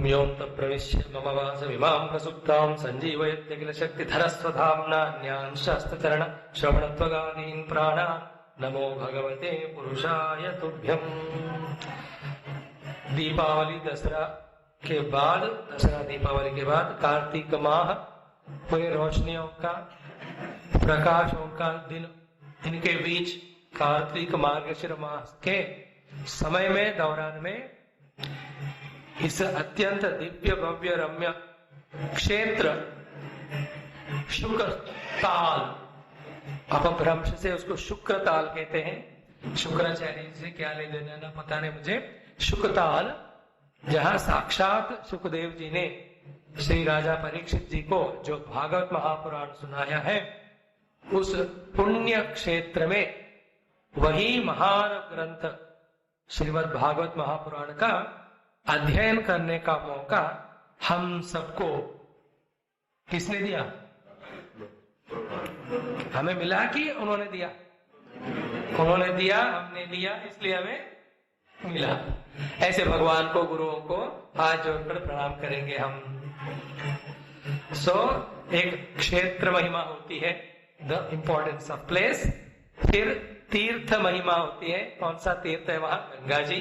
योऽन्त प्रविश्य मम वासमिमां प्रसुप्तां सञ्जीवयत्य किल शक्तिधरस्वधाम्ना अन्यांश्चास्तचरण श्रवणत्वगादीन् प्राणान् नमो भगवते पुरुषाय तुभ्यम्। दीपावली दसरा के बाद, दसरा दीपावली के बाद कार्तिक माह पूरे रोशनियों का, प्रकाशों का दिन, इनके बीच कार्तिक मार्गशीर मास के समय में, दौरान में इस अत्यंत दिव्य भव्य रम्य क्षेत्र शुक्र ताल, अपभ्रंश से उसको शुक्र ताल कहते हैं। शुक्राचार्य से क्या ले देना पता नहीं मुझे। शुक्र ताल, जहां साक्षात सुखदेव जी ने श्री राजा परीक्षित जी को जो भागवत महापुराण सुनाया है, उस पुण्य क्षेत्र में वही महान ग्रंथ श्रीमद् भागवत महापुराण का अध्ययन करने का मौका हम सबको किसने दिया? हमें मिला कि उन्होंने दिया? उन्होंने दिया, हमने लिया, इसलिए हमें मिला। ऐसे भगवान को, गुरुओं को हाथ जोड़कर प्रणाम करेंगे हम। एक क्षेत्र महिमा होती है, द इम्पोर्टेंस ऑफ प्लेस। फिर तीर्थ महिमा होती है, कौन सा तीर्थ है वहां? गंगा जी।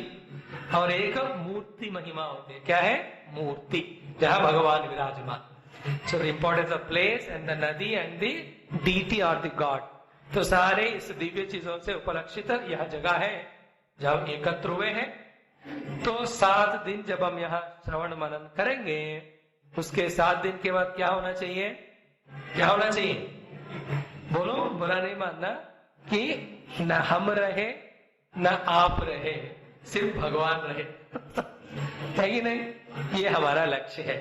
और एक मूर्ति महिमा होती है, क्या है? मूर्ति, जहां भगवान विराजमान। So the importance of place and the नदी एंड द डीटी और द गॉड। तो सारे इस दिव्य चीजों से उपलक्षित यह जगह है जब एकत्र हुए हैं। तो 7 दिन जब हम यहाँ श्रवण मनन करेंगे, उसके 7 दिन के बाद क्या होना चाहिए? क्या होना चाहिए? बोलो, बुरा नहीं मानना कि न हम रहे न आप रहे, सिर्फ भगवान रहे। है कि नहीं? ये हमारा लक्ष्य है,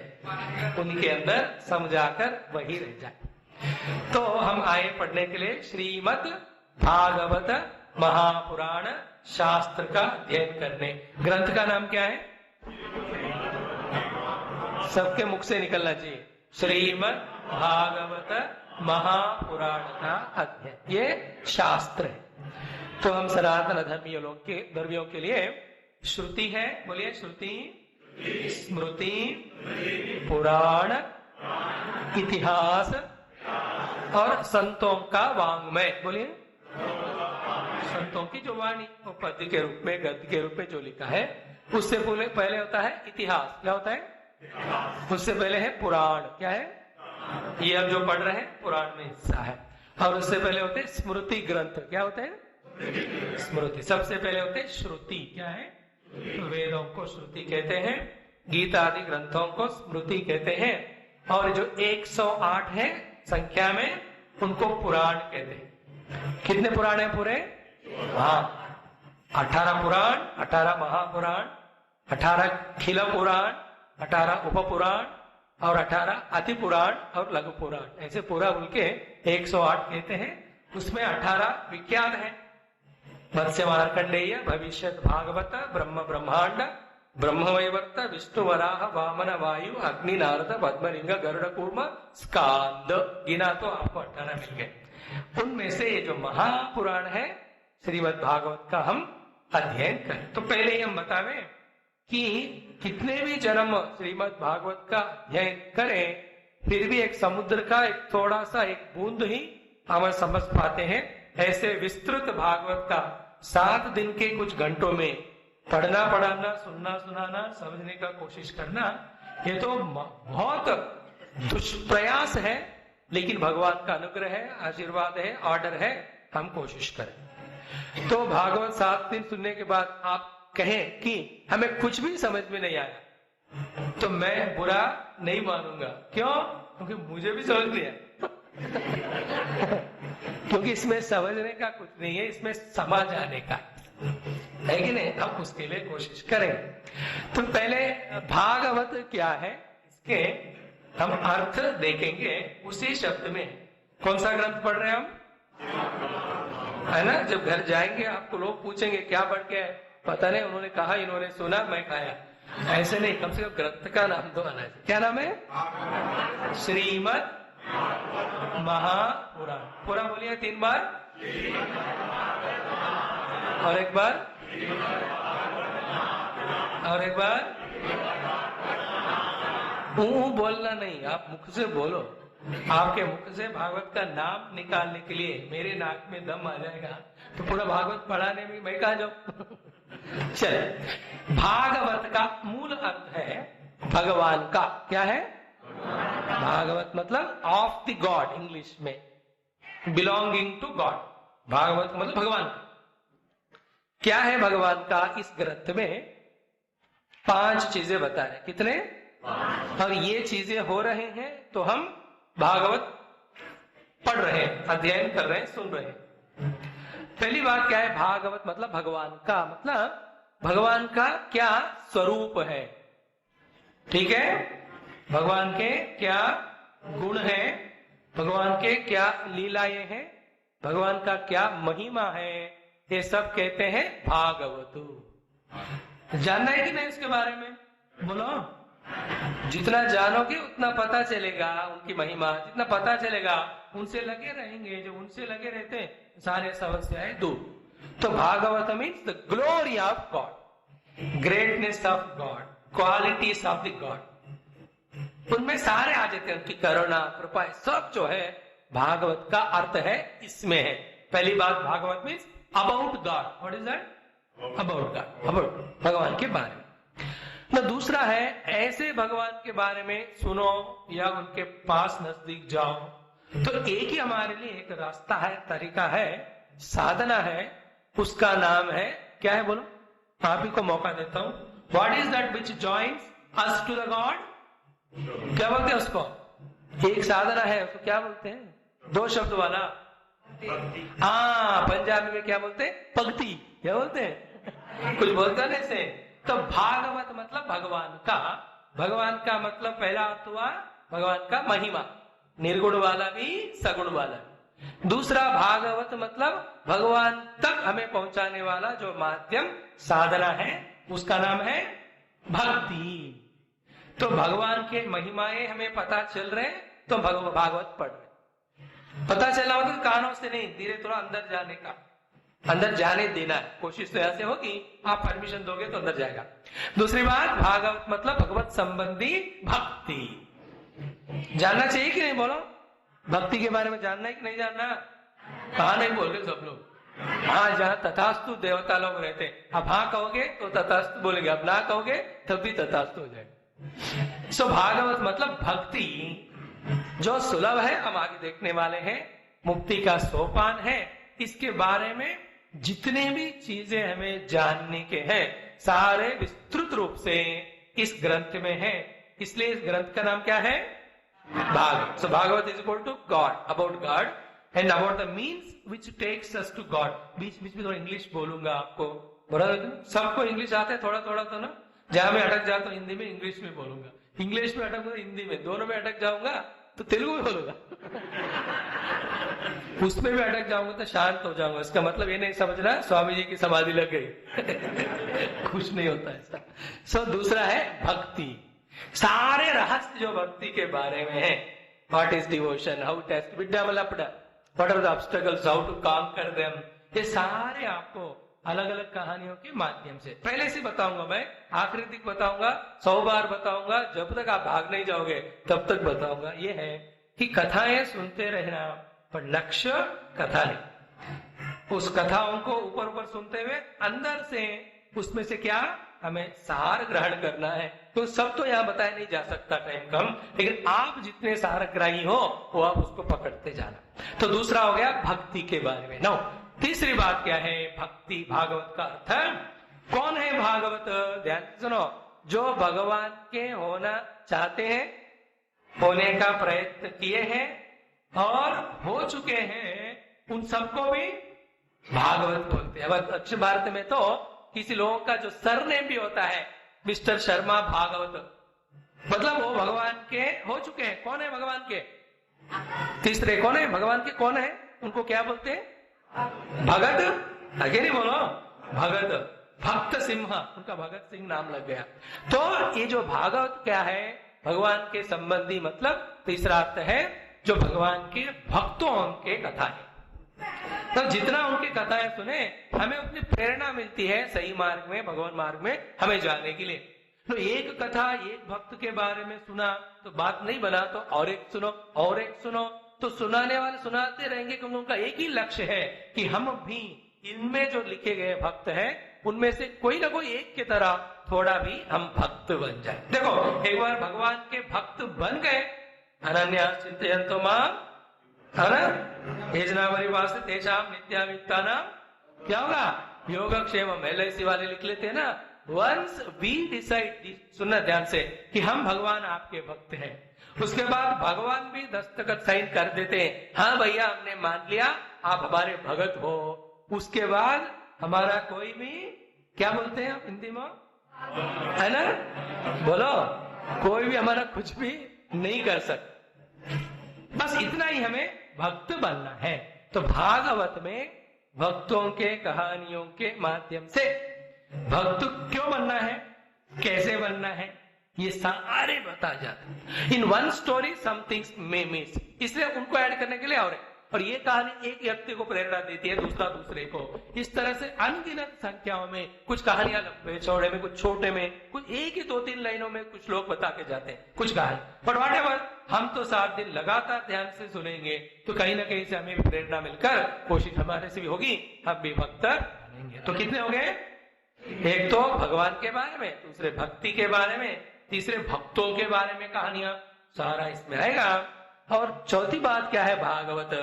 उनके अंदर समझाकर वही रह जाए। तो हम आए पढ़ने के लिए श्रीमद् भागवत महापुराण शास्त्र का अध्ययन करने। ग्रंथ का नाम क्या है? सबके मुख से निकलना चाहिए, श्रीमद् भागवत महापुराण का अध्ययन। ये शास्त्र है। तो हम सनातन धर्मियों के लिए श्रुति है, बोलिए श्रुति, स्मृति, पुराण, इतिहास और संतों का वाङ्मय। बोलिए, संतों की जो वाणी, वो पद्य के रूप में, गद्य के रूप में जो लिखा है, उससे पहले होता है इतिहास। क्या होता है? उससे पहले है पुराण। क्या है? ये अब जो पढ़ रहे हैं पुराण में हिस्सा है। और उससे पहले होते स्मृति ग्रंथ। क्या होते हैं? स्मृति। सबसे पहले होते श्रुति। क्या है? तो वेदों को श्रुति कहते हैं, गीता आदि ग्रंथों को स्मृति कहते हैं, और जो 108 है संख्या में, उनको पुराण कहते हैं। कितने पुराण है पूरे? हाँ, 18 पुराण, 18 महापुराण, 18 खिल पुराण, 18 उप पुराण और 18 अति पुराण और लघु पुराण। ऐसे पूरा उनके 108 कहते हैं। उसमें 18 विख्यात है। मत्स्य मार्कंडेय, भविष्य भागवत, ब्रह्म ब्रह्मांड, ब्रह्मवैवर्त, विष्णु वराह, वामन वायु, अग्नि नारद, पद्मलिंग, गरुड़ कूर्म, स्कांद। गिना तो आपको 18 मिल गए। उनमें से ये जो महापुराण है श्रीमद् भागवत का हम अध्ययन करें। तो पहले ही हम बतावें कि कितने भी जन्म श्रीमद् भागवत का अध्ययन करें, फिर भी एक समुद्र का एक थोड़ा सा एक बूंद ही हम समझ पाते हैं। ऐसे विस्तृत भागवत का 7 दिन के कुछ घंटों में पढ़ना, पढ़ाना, सुनना, सुनाना, समझने का कोशिश करना, ये तो बहुत दुष्प्रयास है। लेकिन भगवान का अनुग्रह है, आशीर्वाद है, ऑर्डर है, हम कोशिश करें। तो भागवत 7 दिन सुनने के बाद आप कहें कि हमें कुछ भी समझ में नहीं आया, तो मैं बुरा नहीं मानूंगा। क्यों? क्योंकि मुझे भी समझ नहीं आया। क्योंकि इसमें समझने का कुछ नहीं है, इसमें समझ आने का है कि नहीं? हम उसके लिए कोशिश करें। तो पहले भागवत क्या है, इसके हम अर्थ देखेंगे। उसी शब्द में कौन सा ग्रंथ पढ़ रहे हैं हम, है ना? जब घर जाएंगे आपको लोग पूछेंगे क्या पढ़ के आए, पता नहीं, उन्होंने कहा, इन्होंने सुना, मैं खाया। ऐसे नहीं, कम से कम ग्रंथ का नाम तो आना चाहिए। क्या नाम है? श्रीमद् महापुराण। पूरा बोलिए 3 बार, और एक बार, और एक बार। बोलना नहीं, आप मुख से बोलो। आपके मुख से भागवत का नाम निकालने के लिए मेरे नाक में दम आ जाएगा तो पूरा भागवत पढ़ाने में मैं कहा जाऊं। चल, भागवत का मूल अर्थ है भगवान का। क्या है? भागवत मतलब ऑफ द गॉड, इंग्लिश में बिलोंगिंग टू गॉड। भागवत मतलब भगवान का। क्या है भगवान का? इस ग्रंथ में 5 चीजें बता रहे। कितने? और ये चीजें हो रहे हैं तो हम भागवत पढ़ रहे हैं, अध्ययन कर रहे हैं, सुन रहे हैं। पहली बात क्या है? भागवत मतलब भगवान का, मतलब भगवान का क्या स्वरूप है। ठीक है? भगवान के क्या गुण हैं, भगवान के क्या लीलाएं हैं, भगवान का क्या महिमा है, ये सब कहते हैं भागवतु। जानना है कि नहीं इसके बारे में? बोलो। जितना जानोगे उतना पता चलेगा उनकी महिमा, जितना पता चलेगा उनसे लगे रहेंगे। जो उनसे लगे रहते हैं सारे समस्याएं दूर। तो Bhagavat means the glory of God, greatness of God, qualities of the God. उनमें सारे आ जाते हैं, उनकी करुणा, कृपा, सब जो है भागवत का अर्थ है, इसमें है। पहली बात, Bhagavat means about God. What is that? About God, about भगवान के बारे में। तो दूसरा है, ऐसे भगवान के बारे में सुनो या उनके पास नजदीक जाओ तो एक ही हमारे लिए एक रास्ता है, तरीका है, साधना है। उसका नाम है, क्या है बोलो? आप ही को मौका देता हूं। What is that which joins us to the God? क्या बोलते हैं उसको? एक साधना है, उसको क्या बोलते हैं? 2 शब्द वाला। हाँ, पंजाबी में क्या बोलते हैं? पगती। क्या बोलते हैं? कुछ बोलते हैं ऐसे। तो भागवत मतलब भगवान का। भगवान का मतलब पहला अर्थ हुआ भगवान का महिमा, निर्गुण वाला भी, सगुण वाला भी। दूसरा, भागवत मतलब भगवान तक हमें पहुंचाने वाला जो माध्यम, साधना है, उसका नाम है भक्ति। तो भगवान के महिमाएं हमें पता चल रहे तो भागवत पढ़ रहे। पता चला मतलब कानों से नहीं, धीरे थोड़ा अंदर जाने का, अंदर जाने देना है। कोशिश तो ऐसे होगी, आप परमिशन दोगे तो अंदर जाएगा। दूसरी बात, भागवत मतलब भगवत संबंधी भक्ति। जानना चाहिए कि नहीं? बोलो, भक्ति के बारे में जानना है कि नहीं जानना? कहा नहीं बोल रहे सब लोग? हाँ, जहाँ तथास्तु देवता लोग रहते हैं, अब हाँ कहोगे तो तथास्तु बोलेंगे, अब ना कहोगे तब भी तथास्तु हो जाएगा। सो भागवत मतलब भक्ति, जो सुलभ है, हम आगे देखने वाले हैं, मुक्ति का सोपान है। इसके बारे में जितने भी चीजें हमें जानने के हैं, सारे विस्तृत रूप से इस ग्रंथ में है। इसलिए इस ग्रंथ का नाम क्या है? Bhagavat. So Bhagavat is equal to God, about God and about the means which takes us to God. बीच बीच में थोड़ा इंग्लिश बोलूंगा आपको, बोला सबको इंग्लिश आता है थोड़ा थोड़ा तो ना। जहां मैं अटक जाता हूं हिंदी में, इंग्लिश में बोलूंगा, इंग्लिश में अटक हिंदी में, दोनों में अटक जाऊंगा तो तेलुगु में बोलूंगा, उसमें भी अटक जाऊंगा तो शांत हो जाऊंगा। इसका मतलब ये नहीं समझना स्वामी जी की समाधि लग गई। कुछ नहीं होता ऐसा। सो दूसरा है भक्ति। सारे रहस्य जो भक्ति के बारे में है, what is devotion, how taste be developed, what are the obstacles, how to conquer them, ये सारे आपको अलग अलग कहानियों के माध्यम से पहले से बताऊंगा। मैं आखिरी तक बताऊंगा, 100 बार बताऊंगा, जब तक आप भाग नहीं जाओगे तब तक बताऊंगा। ये है कि कथाएं सुनते रहना, पर लक्ष्य कथा नहीं। उस कथाओं को ऊपर ऊपर सुनते हुए अंदर से उसमें से क्या हमें सार ग्रहण करना है। तो सब तो यहाँ बताया नहीं जा सकता, टाइम कम, लेकिन आप जितने सारग्राही हो वो आप उसको पकड़ते जाना। तो दूसरा हो गया भक्ति के बारे में। नौ, तीसरी बात क्या है? भक्ति, भागवत का अर्थ। कौन है भागवत? ध्यान से सुनो। जो भगवान के होना चाहते हैं, होने का प्रयत्न किए हैं और हो चुके हैं, उन सबको भी भागवत बोलते हैं। अब दक्षिण भारत में तो किसी लोगों का जो सरनेम भी होता है, मिस्टर शर्मा भागवत, मतलब वो भगवान के हो चुके हैं। कौन है भगवान के? तीसरे कौन है भगवान के? कौन है? उनको क्या बोलते हैं? भगत। आगे नहीं बोलो, भगत, भक्त सिंह, उनका भगत सिंह नाम लग गया। तो ये जो भागवत क्या है? भगवान के संबंधी, मतलब तीसरा अर्थ है जो भगवान के भक्तों के कथा है। तो जितना उनकी कथाएं सुने, हमें उतनी प्रेरणा मिलती है सही मार्ग में, भगवान मार्ग में हमें जाने के लिए। तो एक कथा एक भक्त के बारे में सुना तो बात नहीं बना, तो और एक सुनो और एक सुनो, तो सुनाने वाले सुनाते रहेंगे, क्योंकि उनका एक ही लक्ष्य है कि हम भी इनमें जो लिखे गए भक्त हैं उनमें से कोई ना कोई एक की तरह थोड़ा भी हम भक्त बन जाए। देखो एक बार भगवान के भक्त बन गए, अनन्या चिंतयन्तो मां, है ना, तेजनावरिवास तेषाम नित्यामित्तानाम, क्या होगा, योगक्षेम। LIC वाले लिख लेते हैं ना, वंस वी डिसाइड, सुनना ध्यान से, कि हम भगवान आपके भक्त हैं, उसके बाद भगवान भी दस्तखत साइन कर देते हैं, हाँ भैया हमने मान लिया आप हमारे भगत हो। उसके बाद हमारा कोई भी, क्या बोलते हैं हिंदी में, है ना, बोलो, कोई भी हमारा कुछ भी नहीं कर सकता। बस इतना ही हमें भक्त बनना है। तो भागवत में भक्तों के कहानियों के माध्यम से भक्त क्यों बनना है, कैसे बनना है, ये सारे बता जाते हैं। In one story some things may miss, इसलिए उनको ऐड करने के लिए और ये कहानी एक व्यक्ति को प्रेरणा देती है, दूसरा दूसरे को। इस तरह से अनगिनत संख्याओं में कुछ कहानियां लंबे चौड़े में, कुछ छोटे में, कुछ एक ही 2-3 लाइनों में कुछ लोग बता के जाते हैं कुछ कहानी। बट व्हाटएवर, हम तो 7 दिन लगातार ध्यान से सुनेंगे तो कहीं ना कहीं से हमें भी प्रेरणा मिलकर कोशिश हमारे से भी होगी, हम भी भक्त बनेंगे। तो कितने हो गए, एक तो भगवान के बारे में, दूसरे भक्ति के बारे में, तीसरे भक्तों के बारे में कहानियां, सारा इसमें आएगा। और चौथी बात क्या है, भागवत,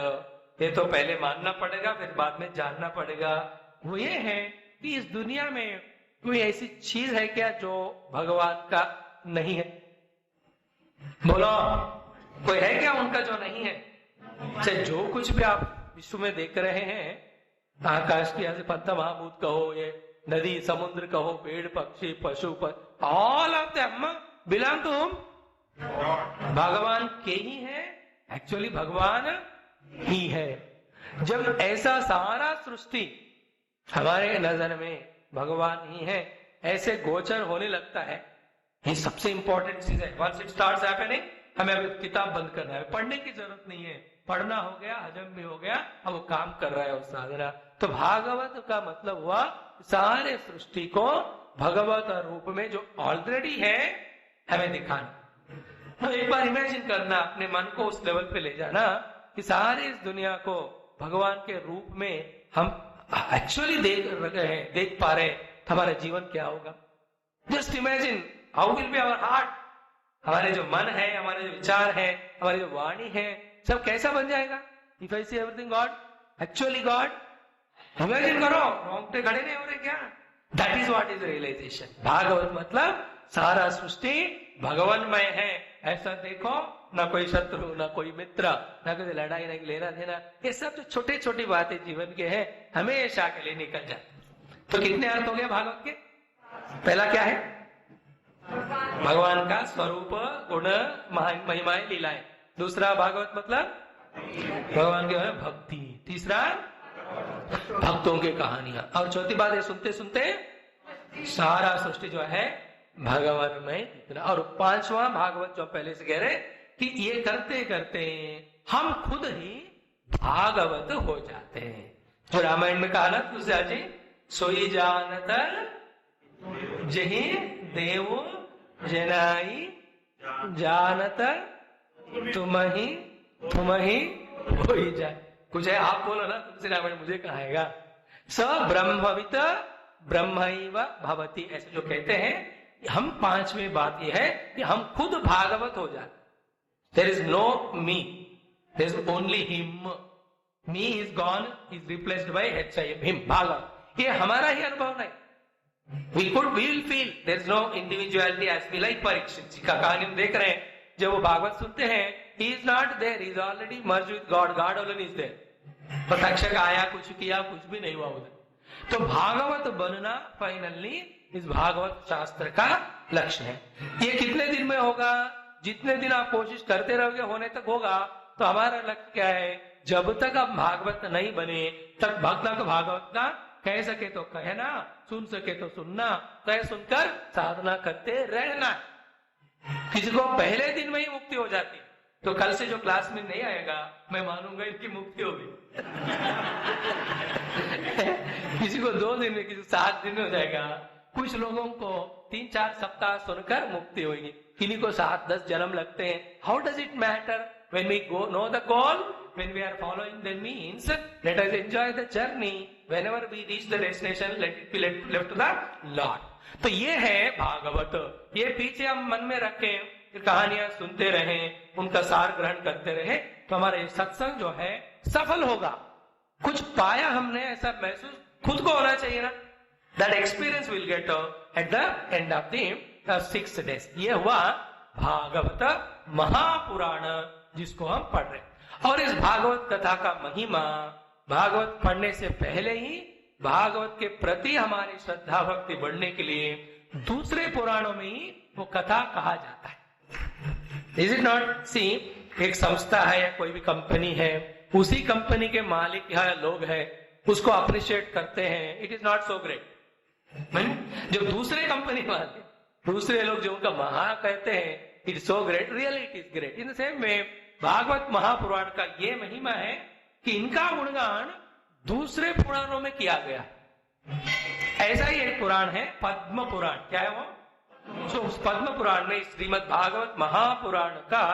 ये तो पहले मानना पड़ेगा फिर बाद में जानना पड़ेगा, वो ये है कि इस दुनिया में कोई ऐसी चीज है क्या जो भगवान का नहीं है? बोलो, कोई है क्या उनका जो नहीं है? चाहे जो कुछ भी आप विश्व में देख रहे हैं, आकाश की ऐसे पंच महाभूत कहो, ये नदी समुद्र कहो, पेड़ पक्षी पशु all of them belong to भगवान के ही है। एक्चुअली भगवान ही है। जब ऐसा सारा सृष्टि हमारे नजर में भगवान ही है ऐसे गोचर होने लगता है, ये सबसे इंपॉर्टेंट चीज है। वंस इट स्टार्ट्स हैपनिंग, हमें अभी किताब बंद करना है, पढ़ने की जरूरत नहीं है, पढ़ना हो गया, हजम भी हो गया, अब वो काम कर रहा है उस साधना। तो भागवत का मतलब हुआ सारे सृष्टि को भगवत रूप में जो ऑलरेडी है हमें दिखाना। तो एक बार इमेजिन करना, अपने मन को उस लेवल पे ले जाना कि सारे इस दुनिया को भगवान के रूप में हम एक्चुअली देख रहे हैं, देख पा रहे हैं, हमारा जीवन क्या होगा। Just imagine how will be our heart, हमारे जो मन है, हमारे जो विचार है, हमारी जो वाणी है, सब कैसा बन जाएगा। If I see everything God, actually God, imagine करो, रोंगटे खड़े नहीं हो रहे क्या? That is what is realization. Bhagavat मतलब सारा सृष्टि भगवानमय है, ऐसा देखो, ना कोई शत्रु, ना कोई मित्र, ना कोई लड़ाई, ना लेना देना, ये सब जो छोटी छोटी बातें जीवन के हैं हमेशा के लिए निकल जाते। तो कितने अर्थ हो गए भागवत के? पहला क्या है, भगवान का स्वरूप, गुण, महिमाएं, लीलाएं। दूसरा भागवत मतलब भगवान के भक्ति। तीसरा भक्तों की कहानियां। और चौथी बात है, सुनते सुनते सारा सृष्टि जो है भगवान में इतना। और पांचवा भागवत जो पहले से कह रहे कि ये करते करते हम खुद ही भागवत हो जाते हैं। जो रामायण में कहा ना तुलसीदास जी, सोई जानत जही देव जनाई जानत तुम ही हो ही जाए। कुछ है, आप बोलो ना, तुलसी रामायण मुझे कहाएगा। स ब्रह्मवित ब्रह्मैव भवति, ऐसे जो कहते हैं। हम पांचवी बात यह है कि हम खुद भागवत हो जाते। There is no me, there is only him. Me is gone, is replaced by him, Bhagavat. ये हमारा ही अनुभव नहीं। We will feel there is no individuality as we like। Parikshit जी का कहानी हम देख रहे हैं, जब वो भागवत सुनते हैं, he is not there, he is already merged with God, God alone is there। प्रत्यक्ष आया, कुछ किया, कुछ भी नहीं हुआ उधर। तो भागवत बनना फाइनली इस भागवत शास्त्र का लक्ष्य है। ये कितने दिन में होगा? जितने दिन आप कोशिश करते रहोगे होने तक होगा। तो हमारा लक्ष्य क्या है? जब तक आप भागवत नहीं बने तक भक्त भागवत का कह सके तो कहना, सुन सके तो सुनना, कह सुनकर साधना करते रहना। किसी को पहले दिन में ही मुक्ति हो जाती, तो कल से जो क्लास में नहीं आएगा मैं मानूंगा इनकी मुक्ति होगी। किसी को 2 दिन में, किसी को 7 दिन में हो जाएगा, कुछ लोगों को 3-4 सप्ताह सुनकर मुक्ति होगी, किन्हीं को 7-10 जन्म लगते हैं। How does it matter when we go know the goal, when we are following the means, let us enjoy the journey. Whenever we reach the destination, let it be left to the Lord. तो ये है भागवत, ये पीछे हम मन में रखें, फिर कहानियां सुनते रहें, उनका सार ग्रहण करते रहे, तो हमारा सत्संग जो है सफल होगा। कुछ पाया हमने, ऐसा महसूस खुद को होना चाहिए ना। That experience will get at the end of the 6 days. ये हुआ भागवत महापुराण जिसको हम पढ़ रहे हैं। और इस भागवत कथा का महिमा, भागवत पढ़ने से पहले ही भागवत के प्रति हमारी श्रद्धा भक्ति बढ़ने के लिए दूसरे पुराणों में ही वो कथा कहा जाता है। Is it not? सी, एक संस्था है या कोई भी कंपनी है, उसी कंपनी के मालिक या लोग हैं, उसको अप्रिशिएट करते हैं, it is not so great. जो दूसरे कंपनी वाले, दूसरे लोग जो उनका महा कहते हैं, it is so great, really it is great. In same में भागवत महापुराण का ये महिमा है कि इनका गुणगान दूसरे पुराणों में किया गया। ऐसा ही एक पुराण है पद्म पुराण। क्या है वो? तो उस पद्म पुराण में श्रीमद् भागवत महापुराण का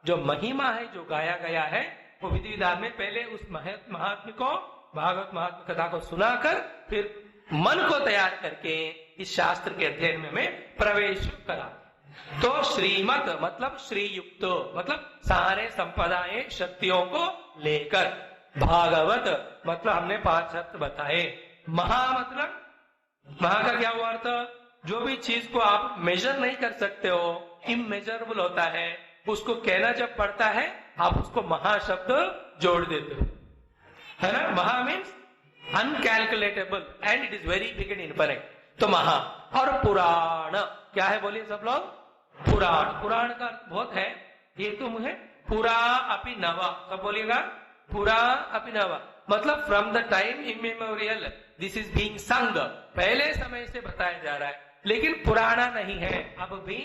जो महिमा है, जो गाया गया है, वो विधि विधान में पहले उस महात्म्य को, भागवत महात्म्य कथा को सुनाकर फिर मन को तैयार करके इस शास्त्र के अध्ययन में मैं प्रवेश करा। तो श्रीमत मतलब श्रीयुक्त, मतलब सारे संपदाएं शक्तियों को लेकर। भागवत मतलब हमने 5 शब्द बताए। महा मतलब, महा का क्या हुआ अर्थ? जो भी चीज को आप मेजर नहीं कर सकते हो, इमेजरेबल होता है, उसको कहना जब पड़ता है आप उसको महा शब्द जोड़ देते हो, है ना। महा means incalculable and it is very big and infinite. तो महा। और पुराण क्या है बोलिए सब लोग? पुराण। पुराण का अर्थ बहुत है, ये तो मुझे पुरा अपि नवा, सब बोलिएगा, पुरा अपि नवा मतलब from the time immemorial this is being संग, पहले समय से बताया जा रहा है, लेकिन पुराना नहीं है, अब भी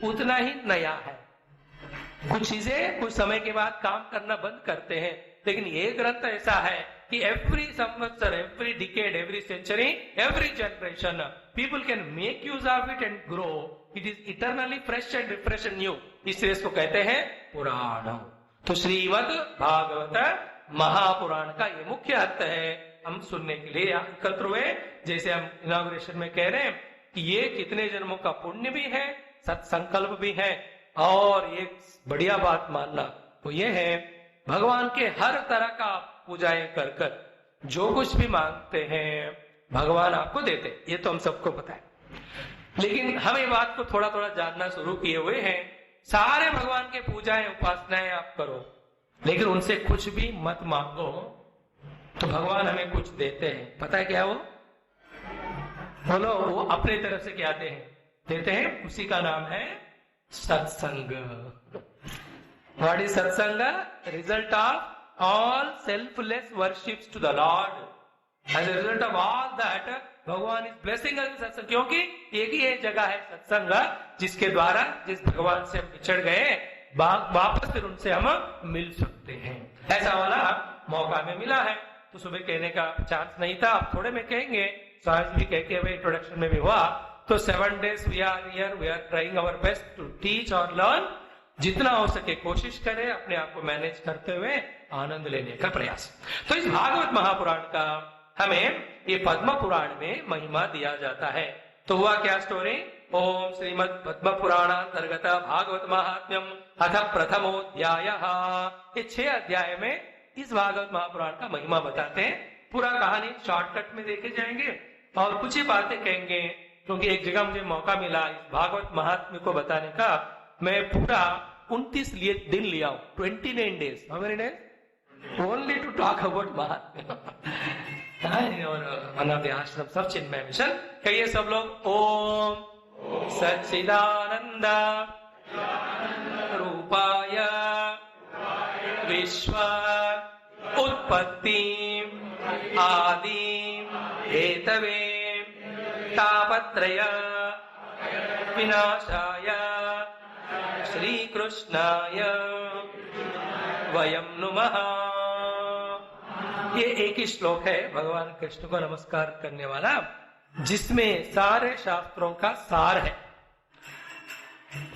उतना ही नया है। कुछ चीजें कुछ समय के बाद काम करना बंद करते हैं, लेकिन ये ग्रंथ ऐसा है कि एवरी संवत्सर, every decade, every century, every generation people can make use of it and grow. It is eternally fresh and refresh and new, इसलिए इसको कहते हैं पुराण। तो श्रीमद् भागवत महापुराण का ये मुख्य अर्थ है। हम सुनने के लिए एकत्र हुए, जैसे हम इनॉग्रेशन में कह रहे हैं कि ये कितने जन्मों का पुण्य भी है, सत्संकल्प भी है, और एक बढ़िया बात मानना तो ये है भगवान के हर तरह का पूजाएं कर कर जो कुछ भी मांगते हैं भगवान आपको देते, ये तो हम सबको पता है। लेकिन हम ये बात को थोड़ा थोड़ा जानना शुरू किए हुए हैं। सारे भगवान के पूजाएं उपासनाएं आप करो, लेकिन उनसे कुछ भी मत मांगो तो भगवान हमें कुछ देते हैं। पता है क्या वो? बोलो, वो अपने तरफ से क्या देते हैं, उसी का नाम है सत्संग। व्हाट इज सत्संग? Result of all selfless worships to the Lord. As a result of all that, भगवान इस ब्लेसिंग सत्संग, क्योंकि एक ही जगह है सत्संग जिसके द्वारा जिस भगवान से हम बिछड़ गए वापस फिर उनसे हम मिल सकते हैं। ऐसा वाला मौका में मिला है, तो सुबह कहने का चांस नहीं था, अब थोड़े में कहेंगे। आज भी कह के इंट्रोडक्शन में भी हुआ। तो 7 days we are here, we are trying our best to teach और लर्न। जितना हो सके कोशिश करें अपने आप को मैनेज करते हुए आनंद लेने का प्रयास। तो इस भागवत महापुराण का हमें ये पद्म पुराण में महिमा दिया जाता है। तो हुआ क्या स्टोरी? ओम श्रीमद् पद्म पुराण अंतर्गत भागवत महात्म्यम अथ प्रथमोऽध्यायः। ये 6 अध्याय में इस भागवत महापुराण का महिमा बताते हैं। पूरा कहानी शॉर्टकट में देखे जाएंगे और कुछ ही बातें कहेंगे, क्योंकि एक जगह मुझे मौका मिला इस भागवत महात्म्य को बताने का। मैं पूरा 29 दिन लिया हूं, 29 days। How many days? Only to talk about Mahatmya। और वन ऑफ द आश्रम सब चिन्मय मिशन। कहिए सब लोग, ओम सच्चिदानंद रूपाय विश्व उत्पत्ति आदि हेतवे तापत्रय विनाशाय श्री कृष्णाय वयम नुमः। ये एक ही श्लोक है भगवान कृष्ण को नमस्कार करने वाला। जिसमें सारे शास्त्रों का सार है।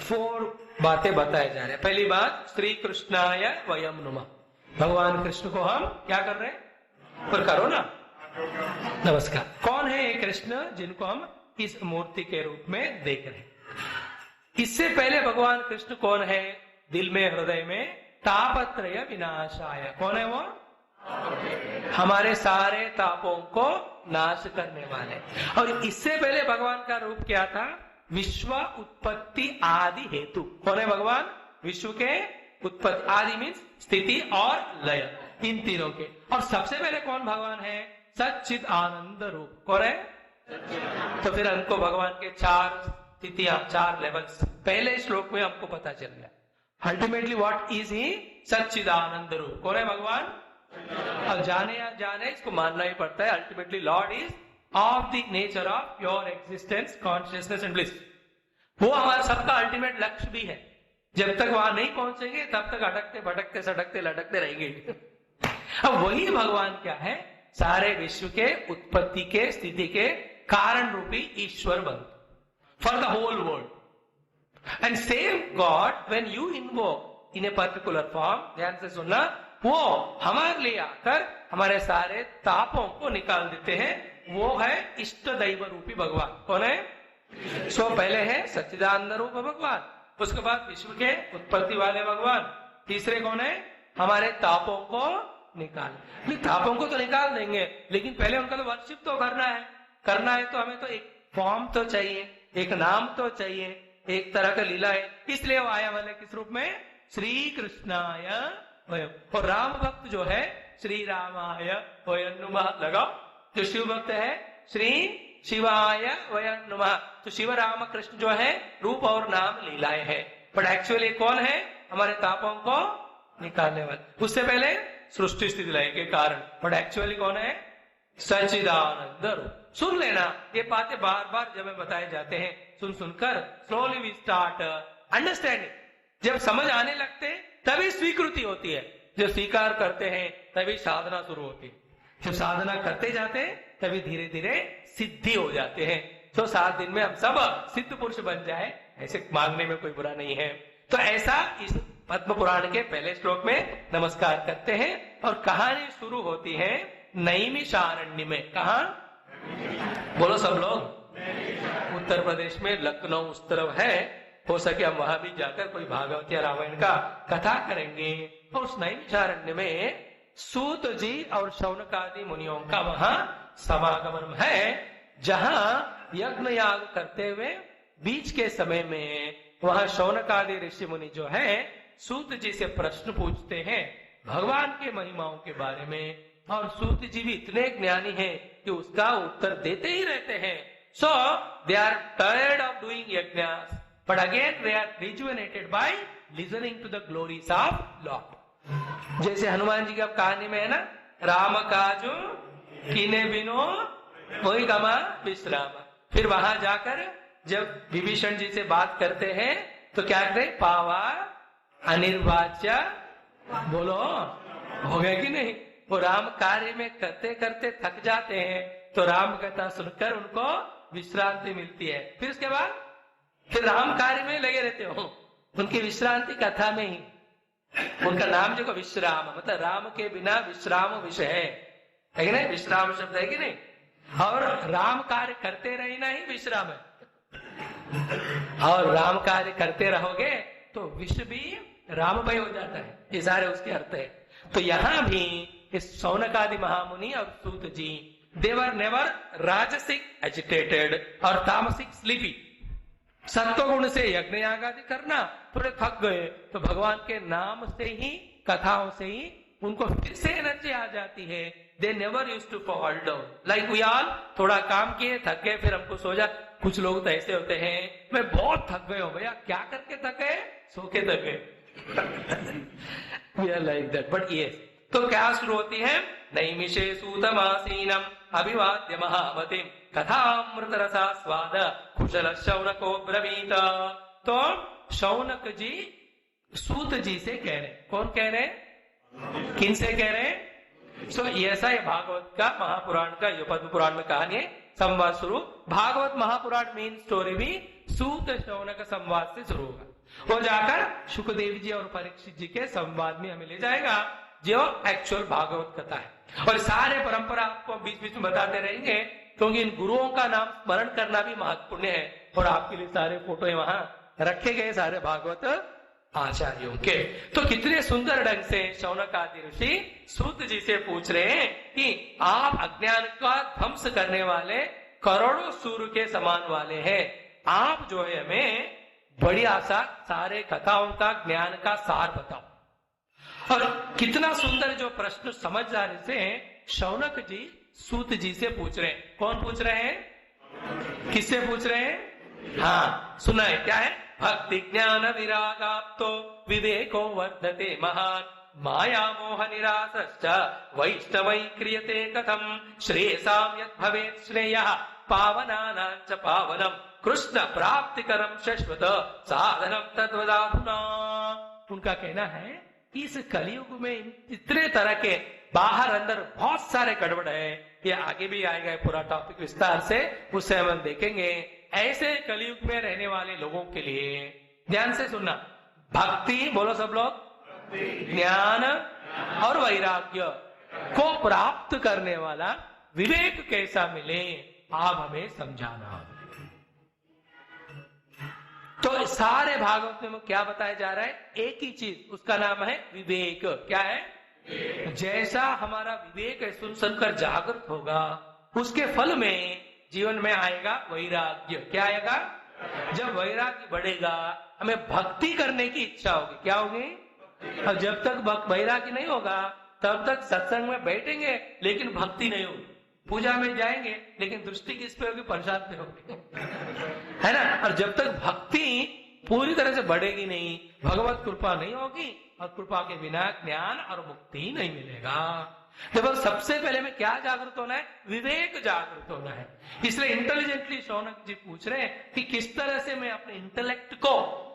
4 बातें बताए जा रहे हैं। पहली बात, श्री कृष्णाय वयम नुमः, भगवान कृष्ण को हम क्या कर रहे हैं? पर करो ना नमस्कार। कौन है ये कृष्ण जिनको हम इस मूर्ति के रूप में देख रहे हैं? इससे पहले भगवान कृष्ण कौन है? दिल में, हृदय में तापत्रय विनाशाय। कौन है वो? हमारे सारे तापों को नाश करने वाले। और इससे पहले भगवान का रूप क्या था? विश्व उत्पत्ति आदि हेतु। कौन है भगवान? विश्व के उत्पत्ति, आदि मीन्स स्थिति और लय, इन तीनों के। और सबसे पहले कौन भगवान है? सच्चिद आनंद रूप। कौन है? तो फिर हमको भगवान के 4 स्थितियां, 4 लेवल्स पहले श्लोक में हमको पता चल गया। Ultimately what is he? सच्चिदानंद रूप। कौन है भगवान? अब जाने या जाने इसको मानना ही पड़ता है। Ultimately Lord is of the nature of pure existence, consciousness and bliss. वो हमारा सबका अल्टीमेट लक्ष्य भी है। जब तक वहां नहीं पहुंचेंगे तब तक अटकते भटकते सटकते लटकते रहेंगे। अब वही भगवान क्या है? सारे विश्व के उत्पत्ति के, स्थिति के कारण रूपी ईश्वर बन for the whole world. And same God when you invoke in a particular form, ध्यान से सुनना, वो हमारे लिए आकर हमारे सारे तापों को निकाल देते हैं। वो है इष्ट दैव रूपी भगवान। कौन है? सो पहले है सच्चिदानंद रूप भगवान, उसके बाद विश्व के उत्पत्ति वाले भगवान, तीसरे कौन है? हमारे तापों को निकाल। तापों को तो निकाल देंगे, लेकिन पहले उनका तो वर्शिप तो करना है। करना है तो हमें तो एक फॉर्म तो चाहिए, एक नाम तो चाहिए, एक तरह का लीला है। इसलिए वो आया वाले किस रूप में? श्री कृष्णाय वयम। और राम भक्त जो है श्री रामाय वयम नुमः लगाओ। जो शिव भक्त है श्री शिवाय वयम नुमः। तो शिव राम कृष्ण जो है रूप और नाम लीलाएं है, बट एक्चुअली कौन है? हमारे तापों को निकालने वाले। उससे पहले सृष्टि स्थिति लय के कारण, बट एक्चुअली कौन है? सच्चिदानंद रूप। सुन लेना, ये बातें बार बार जब बताए जाते हैं, सुन सुनकर स्लोली वी स्टार्ट अंडरस्टैंडिंग। जब समझ आने लगते तभी स्वीकृति होती है, जब स्वीकार करते हैं तभी साधना शुरू होती है। जब साधना करते जाते हैं तभी धीरे धीरे सिद्धि हो जाते हैं। तो 7 दिन में हम सब सिद्ध पुरुष बन जाए, ऐसे मांगने में कोई बुरा नहीं है। तो ऐसा इस पद्म पुराण के पहले श्लोक में नमस्कार करते हैं। और कहानी शुरू होती है नैमिषारण्य में। कहा? बोलो सब लोग। उत्तर प्रदेश में लखनऊ उस तरफ है। हो सके हम वहां भी जाकर कोई भागवत या रामायण का कथा करेंगे। और उस नैमिषारण्य में सूत जी और शौनकादि मुनियों का वहां समागमन है, जहां यज्ञ याग करते हुए बीच के समय में वहां शौनकादि ऋषि मुनि जो है सूत जी से प्रश्न पूछते हैं भगवान के महिमाओं के बारे में। और सूत जी भी इतने ज्ञानी हैं कि उसका उत्तर देते ही रहते हैं। So they are tired of doing yajnas, but again they are rejuvenated by listening to the glories of Lord. जैसे हनुमान जी की कहानी में है ना, राम काजो कीने बिनो वही गमा विश्राम। फिर वहां जाकर जब विभीषण जी से बात करते हैं तो क्या कहते? पावा अनिर्वाच्य। बोलो, हो गया कि नहीं? वो राम कार्य में करते करते थक जाते हैं, तो राम कथा सुनकर उनको विश्रांति मिलती है। फिर उसके बाद फिर राम कार्य में लगे रहते हो, उनकी विश्रांति कथा में ही। उनका नाम जो विश्राम, मतलब राम के बिना विश्राम विषय है कि नहीं? विश्राम शब्द है कि नहीं? और राम कार्य करते रहना ही विश्राम है। और राम कार्य करते रहोगे तो विश्व भी राममय हो जाता है। ये सारे उसके अर्थ है। तो यहां भी इस शौनकादि महामुनि और सूत जी, देवर नेवर राजसिक एजिटेटेड और तामसिक स्लीपी। सत्वगुण से यज्ञ याग आदि करना, थोड़े थक गए तो भगवान के नाम से ही, कथाओं से ही उनको फिर से एनर्जी आ जाती है। They never used to fall down like we all. थोड़ा काम किए, थक गए, फिर हमको सो जा। कुछ लोग तो ऐसे होते हैं, मैं बहुत थक गए हो भैया। क्या करके थक गए? सो के थक गए। We are like that, but yes. तो क्या शुरू होती है? नैमिषे सूतमासीनम अभिवाद्य महामतिम कथामृत रसा स्वाद कुशल शौनको ब्रवीत। तो शौनक जी सूत जी से कह रहे। कौन कह रहे? किन से कह रहे? सो ऐसा ये भागवत का, महापुराण का, ये पद्म पुराण में कहानी है। संवाद शुरू। भागवत महापुराण मेन स्टोरी भी सूत शौनक संवाद से शुरू होगा। वो जाकर सुखदेव जी और परीक्षित जी के संवाद में हमें ले जाएगा, जो एक्चुअल भागवत कथा है। और सारे परंपरा आपको बीच बीच में बताते रहेंगे, क्योंकि इन गुरुओं का नाम स्मरण करना भी महत्वपूर्ण है। और आपके लिए सारे फोटो वहां रखे गए, सारे भागवत आचार्यों के। तो कितने सुंदर ढंग से शौनक आदि ऋषि सूत जी से पूछ रहे हैं कि आप अज्ञान का ध्वंस करने वाले करोड़ों सूर्य के समान वाले हैं, आप जो है हमें बड़ी आशा सारे कथाओं का ज्ञान का सार बताओ। और कितना सुंदर जो प्रश्न समझदारी से शौनक जी सूत जी से पूछ रहे हैं। कौन पूछ रहे हैं? किससे पूछ रहे हैं? हाँ सुनाए, क्या है? भक्ति ज्ञान विरागाप्तो विवेको वर्धते महान माया मोह निरासश्च वैष्णवै क्रियते कथम श्रेयसाम यत् भवेत् श्रेयः पावनानां च पावनम कृष्ण प्राप्तिकरम शाश्वत साधनम तद्वदाधुना। उनका कहना है इस कलयुग में इतने तरह के बाहर अंदर बहुत सारे गड़बड़ है। ये आगे भी आएगा पूरा टॉपिक विस्तार से, उससे हम देखेंगे। ऐसे कलयुग में रहने वाले लोगों के लिए ध्यान से सुनना, भक्ति बोलो सब लोग, ज्ञान और वैराग्य को प्राप्त करने वाला विवेक कैसा मिले, आप हमें समझाना। तो सारे भागवत में क्या बताया जा रहा है? एक ही चीज, उसका नाम है विवेक। क्या है? जैसा हमारा विवेक सुन सुनकर जागृत होगा, उसके फल में जीवन में आएगा वैराग्य। क्या आएगा? जब वैराग्य बढ़ेगा, हमें भक्ति करने की इच्छा होगी। क्या होगी? और जब तक वैराग्य नहीं होगा, तब तक सत्संग में बैठेंगे लेकिन भक्ति नहीं होगी। पूजा में जाएंगे लेकिन दृष्टि किस पे होगी? प्रसाद पे होगी, है ना। और जब तक भक्ति पूरी तरह से बढ़ेगी नहीं, भगवत कृपा नहीं होगी, और कृपा के बिना ज्ञान और मुक्ति नहीं मिलेगा। देखो सबसे पहले में क्या जागृत होना है? विवेक जागृत होना है। इसलिए इंटेलिजेंटली शौनक जी पूछ रहे हैं कि किस तरह से मैं अपने इंटेलेक्ट को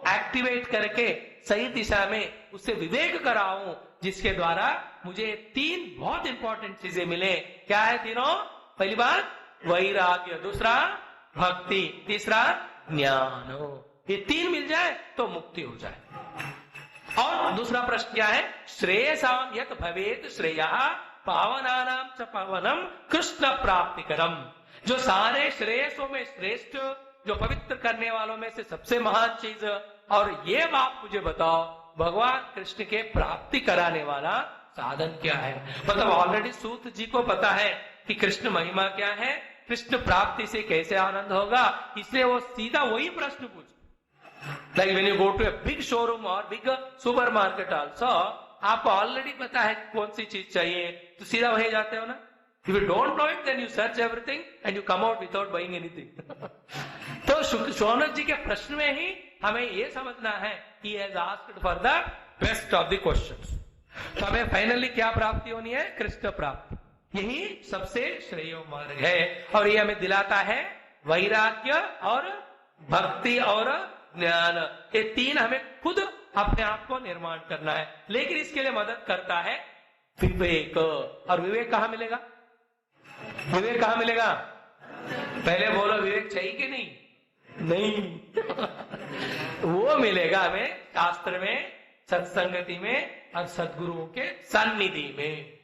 एक्टिवेट करके सही दिशा में उससे विवेक कराऊं, जिसके द्वारा मुझे तीन बहुत इंपॉर्टेंट चीजें मिले। क्या है तीनों? पहली बात वैराग्य, दूसरा भक्ति, तीसरा ज्ञान। ये तीन मिल जाए तो मुक्ति हो जाए। और दूसरा प्रश्न क्या है? श्रेयसाम यत् भवेत् श्रेयः पावनानां च पावनम कृष्ण प्राप्तिकरम। जो सारे श्रेयसों में श्रेष्ठ, जो पवित्र करने वालों में से सबसे महान चीज, और ये बात मुझे बताओ भगवान कृष्ण के प्राप्ति कराने वाला साधन क्या है। मतलब ऑलरेडी सूत जी को पता है कि कृष्ण महिमा क्या है, कृष्ण प्राप्ति से कैसे आनंद होगा, इसलिए वो सीधा वही प्रश्न पूछे। Like when you go to a big showroom or big supermarket also, आपको ऑलरेडी पता है कौन सी चीज चाहिए, तो सीधा वहीं जाते हो ना। If you don't know it, then you search everything and you come out without buying anything. तो शौनक जी के प्रश्न में ही हमें ये समझना है कि he has asked for the best of the questions. तो हमें फाइनली क्या प्राप्ति होनी है? कृष्ण प्राप्ति। यही सबसे श्रेय मार्ग है, और ये हमें दिलाता है वैराग्य और भक्ति और ज्ञान। ये तीन हमें खुद अपने आप को निर्माण करना है, लेकिन इसके लिए मदद करता है विवेक। और विवेक कहाँ मिलेगा? विवेक कहाँ मिलेगा? पहले बोलो, विवेक चाहिए कि नहीं? नहीं। वो मिलेगा हमें शास्त्र में, सत्संगति में और सदगुरुओं के सान्निधि में।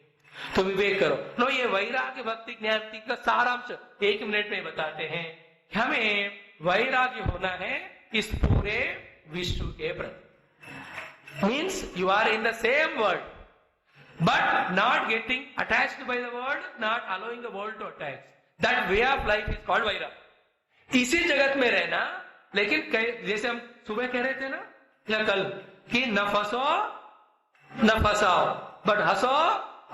तो विवेक करो। नो, ये वैराग्य भक्ति ज्ञान का सारांश 1 मिनट में बताते हैं। हमें वैराग्य होना है इस पूरे विश्व के प्रति। Means you are in the same world but not getting attached by the world, not allowing the world to attach. That way of life is called vairagya. इसी जगत में रहना, लेकिन जैसे हम सुबह कह रहे थे ना या कल कि न फंसो न फंसाओ, बट हंसो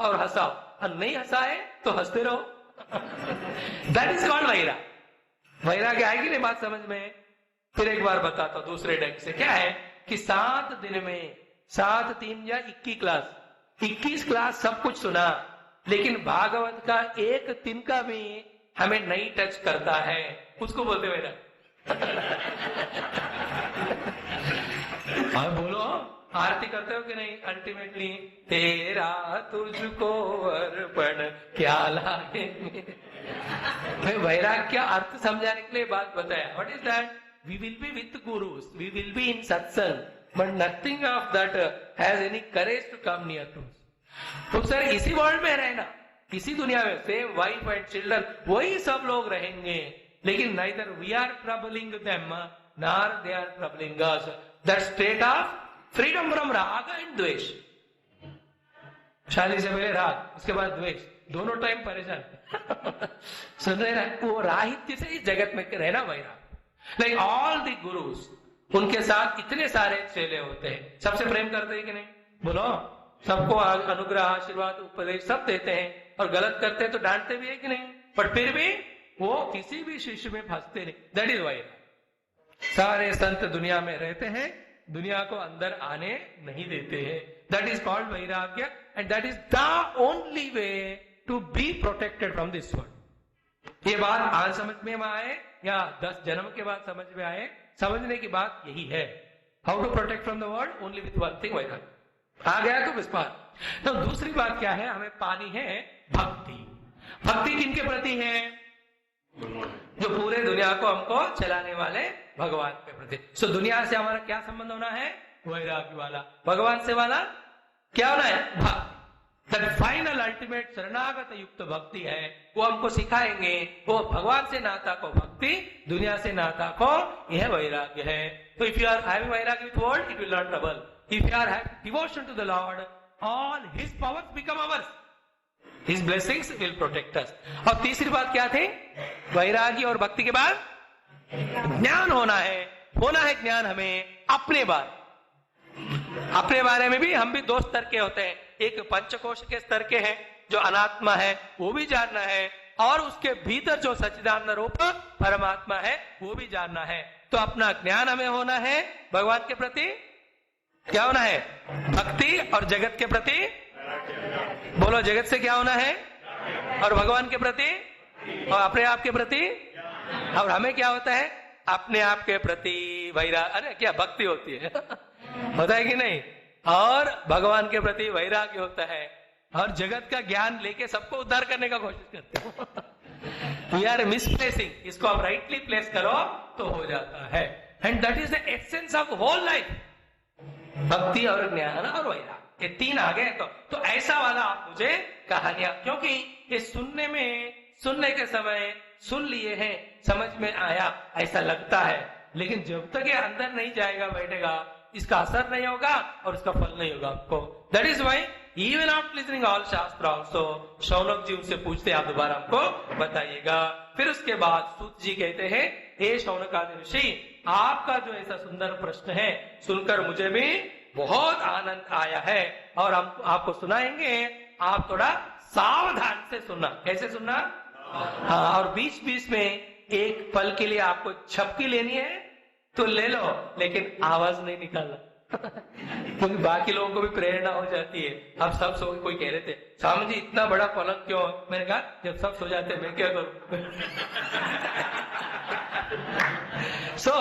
और हंसाओ, और नहीं हंसाए तो हंसते रहो। That is called वैराग्य। वैराग्य आएगी नहीं बात समझ में? फिर एक बार बताता हूं दूसरे ढंग से। क्या है कि 7 दिन में 7 3 या 21 क्लास सब कुछ सुना, लेकिन भागवत का एक तिनका भी हमें नहीं टच करता है, उसको बोलते मेरा। हाँ बोलो, आरती करते हो कि नहीं? अल्टीमेटली तेरा तुझको अर्पण क्या लागे। मैं वैराग्य अर्थ समझाने के लिए बात बताया. What is that? We will be with gurus, we will be in satsang, but nothing of that has any courage to come near to. तो सर इसी वर्ल्ड में रहना, इसी दुनिया में सेम वाइफ एंड चिल्ड्रन, वही सब लोग रहेंगे, लेकिन neither we are troubling them nor they are troubling us. That state of freedom from राग एंड द्वेष. शादी से पहले राग, उसके बाद द्वेष, दोनों टाइम परेशान. सुन रहे ना, वो राहित्य से इस जगत में रहना वैराग. लाइक ऑल द गुरुस, उनके साथ इतने सारे चेले होते हैं, सबसे प्रेम करते हैं कि नहीं? बोलो. सबको अनुग्रह, आशीर्वाद, उपदेश सब देते हैं, और गलत करते हैं तो डांटते भी है कि नहीं? पर फिर भी वो किसी भी शिष्य में फंसते नहीं. दैट इज वैराग. सारे संत दुनिया में रहते हैं, दुनिया को अंदर आने नहीं देते हैं. दैट इज कॉल्ड वैराग्य, and that is the only way to be protected from this world. ये बात आज समझ में आए या 10 जन्म के बाद समझ में आए, समझने की बात यही है. How to protect from the world? Only with one thing, वैराग्य. आ गया तो विस्तार. तो दूसरी बात क्या है? हमें पानी है भक्ति. भक्ति किनके प्रति है? जो पूरे दुनिया को हमको चलाने वाले भगवान के प्रति. सो दुनिया से हमारा क्या संबंध होना है? वैराग्य वाला. भगवान से वाला क्या होना है? भक्ति. दैट फाइनल अल्टीमेट शरणागत युक्त भक्ति है, वो हमको सिखाएंगे. वो भगवान से नाता को भक्ति, दुनिया से नाता को यह वैराग्य है. तो इफ यू आर हैविंग वैराग्य with world, it will not trouble. If you are having devotion to the Lord, all His powers become ours. His blessings will protect us. और तीसरी बात क्या थी? वैराग्य और भक्ति के बाद ज्ञान होना है. होना है ज्ञान हमें अपने बारे में भी. हम भी 2 स्तर के होते हैं. एक पंचकोश के स्तर के हैं, जो अनात्मा है, वो भी जानना है, और उसके भीतर जो सच्चिदानंद रूप परमात्मा है, वो भी जानना है. तो अपना ज्ञान हमें होना है. भगवान के प्रति क्या होना है? भक्ति. और जगत के प्रति बोलो, जगत से क्या होना है? और भगवान के प्रति और अपने आप के प्रति. और हमें क्या होता है? अपने आप के प्रति वैराग्य. अरे क्या भक्ति होती है? होता है कि नहीं? और भगवान के प्रति वैराग्य होता है, और जगत का ज्ञान लेके सबको उद्धार करने का कोशिश करते हो. We are misplacing. इसको आप राइटली प्लेस करो तो हो जाता है. And that is the essence of whole life. भक्ति और ज्ञान और वैराग्य, ये 3 आ गए. तो ऐसा वाला आप मुझे कहानियां, क्योंकि ये सुनने के समय सुन लिए हैं, समझ में आया ऐसा लगता है, लेकिन जब तक ये अंदर नहीं जाएगा, बैठेगा, इसका असर नहीं होगा और इसका फल नहीं होगा आपको. That is why even after listening all शास्त्र ऑल्सो, शौनक जी उनसे पूछते आप दोबारा हमको बताइएगा. फिर उसके बाद सूत जी कहते हैं, हे शौनकादि ऋषि, आपका जो ऐसा सुंदर प्रश्न है सुनकर मुझे भी बहुत आनंद आया है, और हम आपको सुनाएंगे. आप थोड़ा सावधान से सुनना. कैसे सुनना? हाँ. और बीच में एक पल के लिए आपको झपकी लेनी है तो ले लो, लेकिन आवाज नहीं निकालना. क्योंकि बाकी लोगों को भी प्रेरणा हो जाती है. अब सब सो, कोई कह रहे थे, स्वामी जी इतना बड़ा पलंग क्यों? मैंने कहा जब सब सो जाते मैं क्या करूं. सो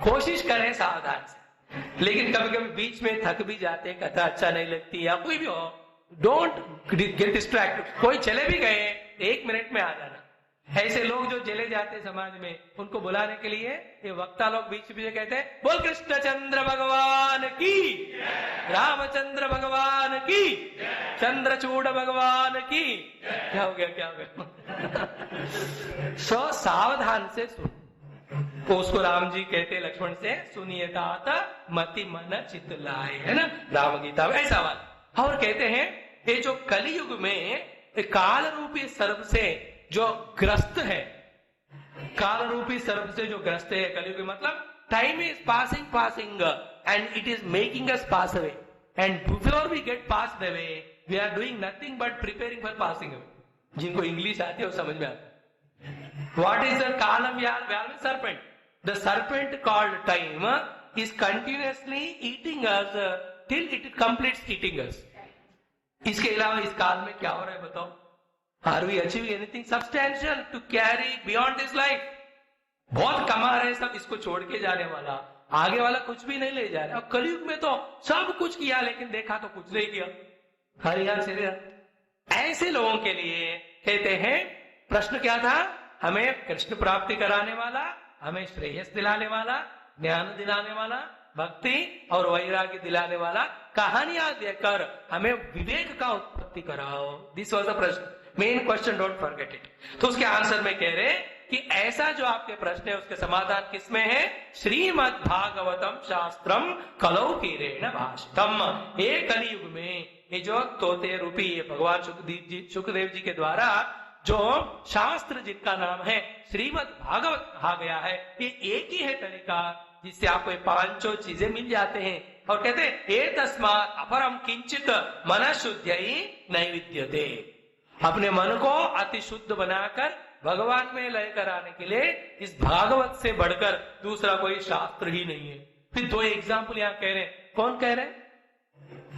कोशिश करें सावधान से. लेकिन कभी कभी बीच में थक भी जाते, कथा अच्छा नहीं लगती या कोई भी हो, डोंट गेट डिस्ट्रैक्ट. कोई चले भी गए 1 मिनट में आ जाना. ऐसे लोग जो चले जाते समाज में, उनको बुलाने के लिए ये वक्ता लोग बीच बीच कहते हैं, बोल कृष्णचंद्र भगवान की, रामचंद्र भगवान की, चंद्रचूड़ भगवान की. क्या हो गया? सो सावधान से सुन. तो उसको राम जी कहते लक्ष्मण से, सुनिए तात मति मन चित लाए, है ना, राम गीता में ऐसा बात. और कहते हैं ये जो कलियुग में काल रूपी सर्प से जो ग्रस्त है, काल रूपी सर्प से जो ग्रस्त है कलियुग, मतलब time is passing and it is making us pass away, and before we get passed away we are doing nothing but preparing for passing away. जिनको इंग्लिश आती है वो समझ में आता है. What is the kalam vyala serpent? The serpent called time is continuously eating us till it completes eating us. इसके अलावा इस काल में क्या हो रहा है बताओ? Are we achieving anything substantial to carry beyond this life? बहुत कमा रहे सब, इसको छोड़ के जाने वाला, आगे वाला कुछ भी नहीं ले जा रहा. और कलयुग में तो सब कुछ किया लेकिन देखा तो कुछ नहीं किया. हरिहर से ऐसे लोगों के लिए कहते हैं प्रश्न क्या था? हमें कृष्ण प्राप्ति कराने वाला, हमें श्रेयस दिलाने वाला, ज्ञान दिलाने वाला, भक्ति और वैराग्य दिलाने वाला कहानियां देकर हमें विवेक का उत्पत्ति कराओ। दिस वॉज द प्रश्न, main question, don't forget it. तो उसके आंसर में कह रहे कि ऐसा जो आपके प्रश्न है उसके समाधान किसमें है? श्रीमद् भागवतम शास्त्रम कलौ कीरेण भाषितम। एक कलियुग में ये जो तोते रूपी भगवान सुखदेव जी के द्वारा जो शास्त्र जिनका नाम है श्रीमद् भागवत कहा गया है, ये एक ही है तरीका जिससे आपको ये पांचों चीजें मिल जाते हैं। और कहते हैं ए तस्मात् अपरम किंचित मन शुद्धि नैविद्यते। अपने मन को अति शुद्ध बनाकर भगवान में लय कराने के लिए इस भागवत से बढ़कर दूसरा कोई शास्त्र ही नहीं है। फिर दो एग्जाम्पल यहाँ कह रहे हैं। कौन कह रहे हैं?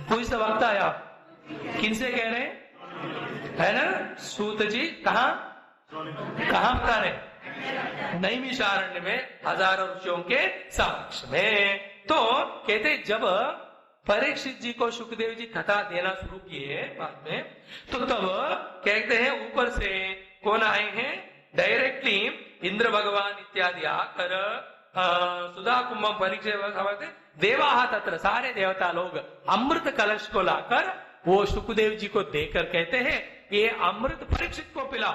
कोई सा वक्ता है आप? किनसे कह रहे हैं? है ना सूत जी। कहा बता रहे? नैमिषारण्य में हजारों ऋषियों के समक्ष में। तो कहते जब परीक्षित जी को सुखदेव जी कथा देना शुरू किए बाद में, तो तब कहते हैं ऊपर से कौन आए हैं? डायरेक्टली इंद्र भगवान इत्यादि आकर सुधा कुंभम परीक्षित देवा तत्र, सारे देवता लोग अमृत कलश को लाकर वो सुखदेव जी को देकर कहते हैं ये अमृत परीक्षित को पिला,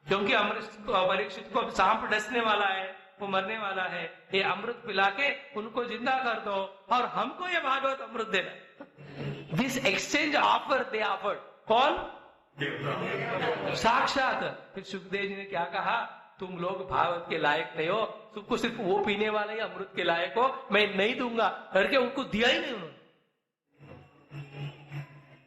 क्योंकि अमृत परीक्षित को सांप डसने वाला है, वो मरने वाला है, ये अमृत पिला के उनको जिंदा कर दो और हमको ये भागवत अमृत देना। This exchange offer they offered. कौन? साक्षात। फिर सुखदेव जी ने क्या कहा? तुम लोग भागवत के लायक नहीं हो, तुमको सिर्फ वो पीने वाले ही अमृत के लायक हो, मैं नहीं दूंगा करके उनको दिया ही नहीं उन्होंने।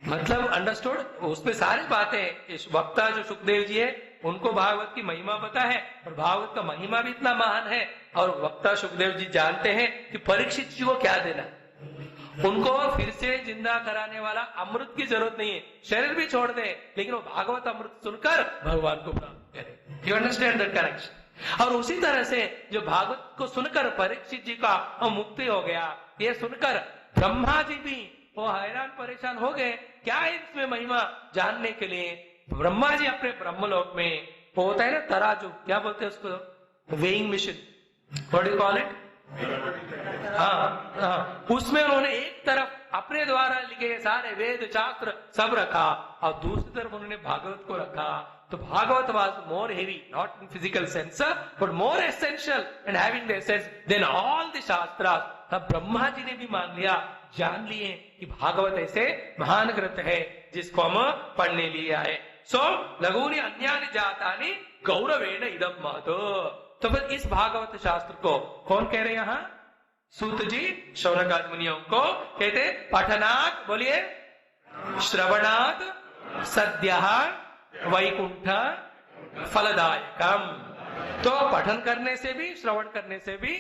मतलब अंडरस्टूड? उसमें सारी बातें, इस वक्ता जो सुखदेव जी है उनको भागवत की महिमा पता है और भागवत का महिमा भी इतना महान है, और वक्ता सुखदेव जी जानते हैं कि परीक्षित जी को क्या देना। उनको फिर से जिंदा कराने वाला अमृत की जरूरत नहीं है, शरीर भी छोड़ दे लेकिन वो भागवत अमृत सुनकर भगवान को प्राप्त करे। You understand that connection? और उसी तरह से जो भागवत को सुनकर परीक्षित जी का मुक्ति हो गया, ये सुनकर ब्रह्मा जी भी वो हैरान परेशान हो गए, क्या है इसमें महिमा जानने के लिए। ब्रह्मा जी अपने ब्रह्मलोक में, वो होता है ना तराजू, क्या बोलते हैं उसको? Weighing machine, what do you call it? हाँ, उसमें उन्होंने एक तरफ अपने द्वारा लिखे सारे वेद शास्त्र सब रखा और दूसरी तरफ उन्होंने भागवत को रखा। तो Bhagavat was more heavy, not in physical sense, but more essential and having the essence than all the shastras। तब ब्रह्मा जी ने भी मान लिया, जान लिए कि भागवत ऐसे महान ग्रंथ है जिसको हम पढ़ने लिए आए। सो लघुनि अन्यानि जातानि गौरवेण इदं महतो। तो फिर इस भागवत शास्त्र को कौन कह रहे हैं यहाँ? सूत जी शौनकादि मुनियों को कहते पठनात्, बोलिए, श्रवणात् सद्यः वैकुंठ फलदायकम। तो पठन करने से भी, श्रवण करने से भी,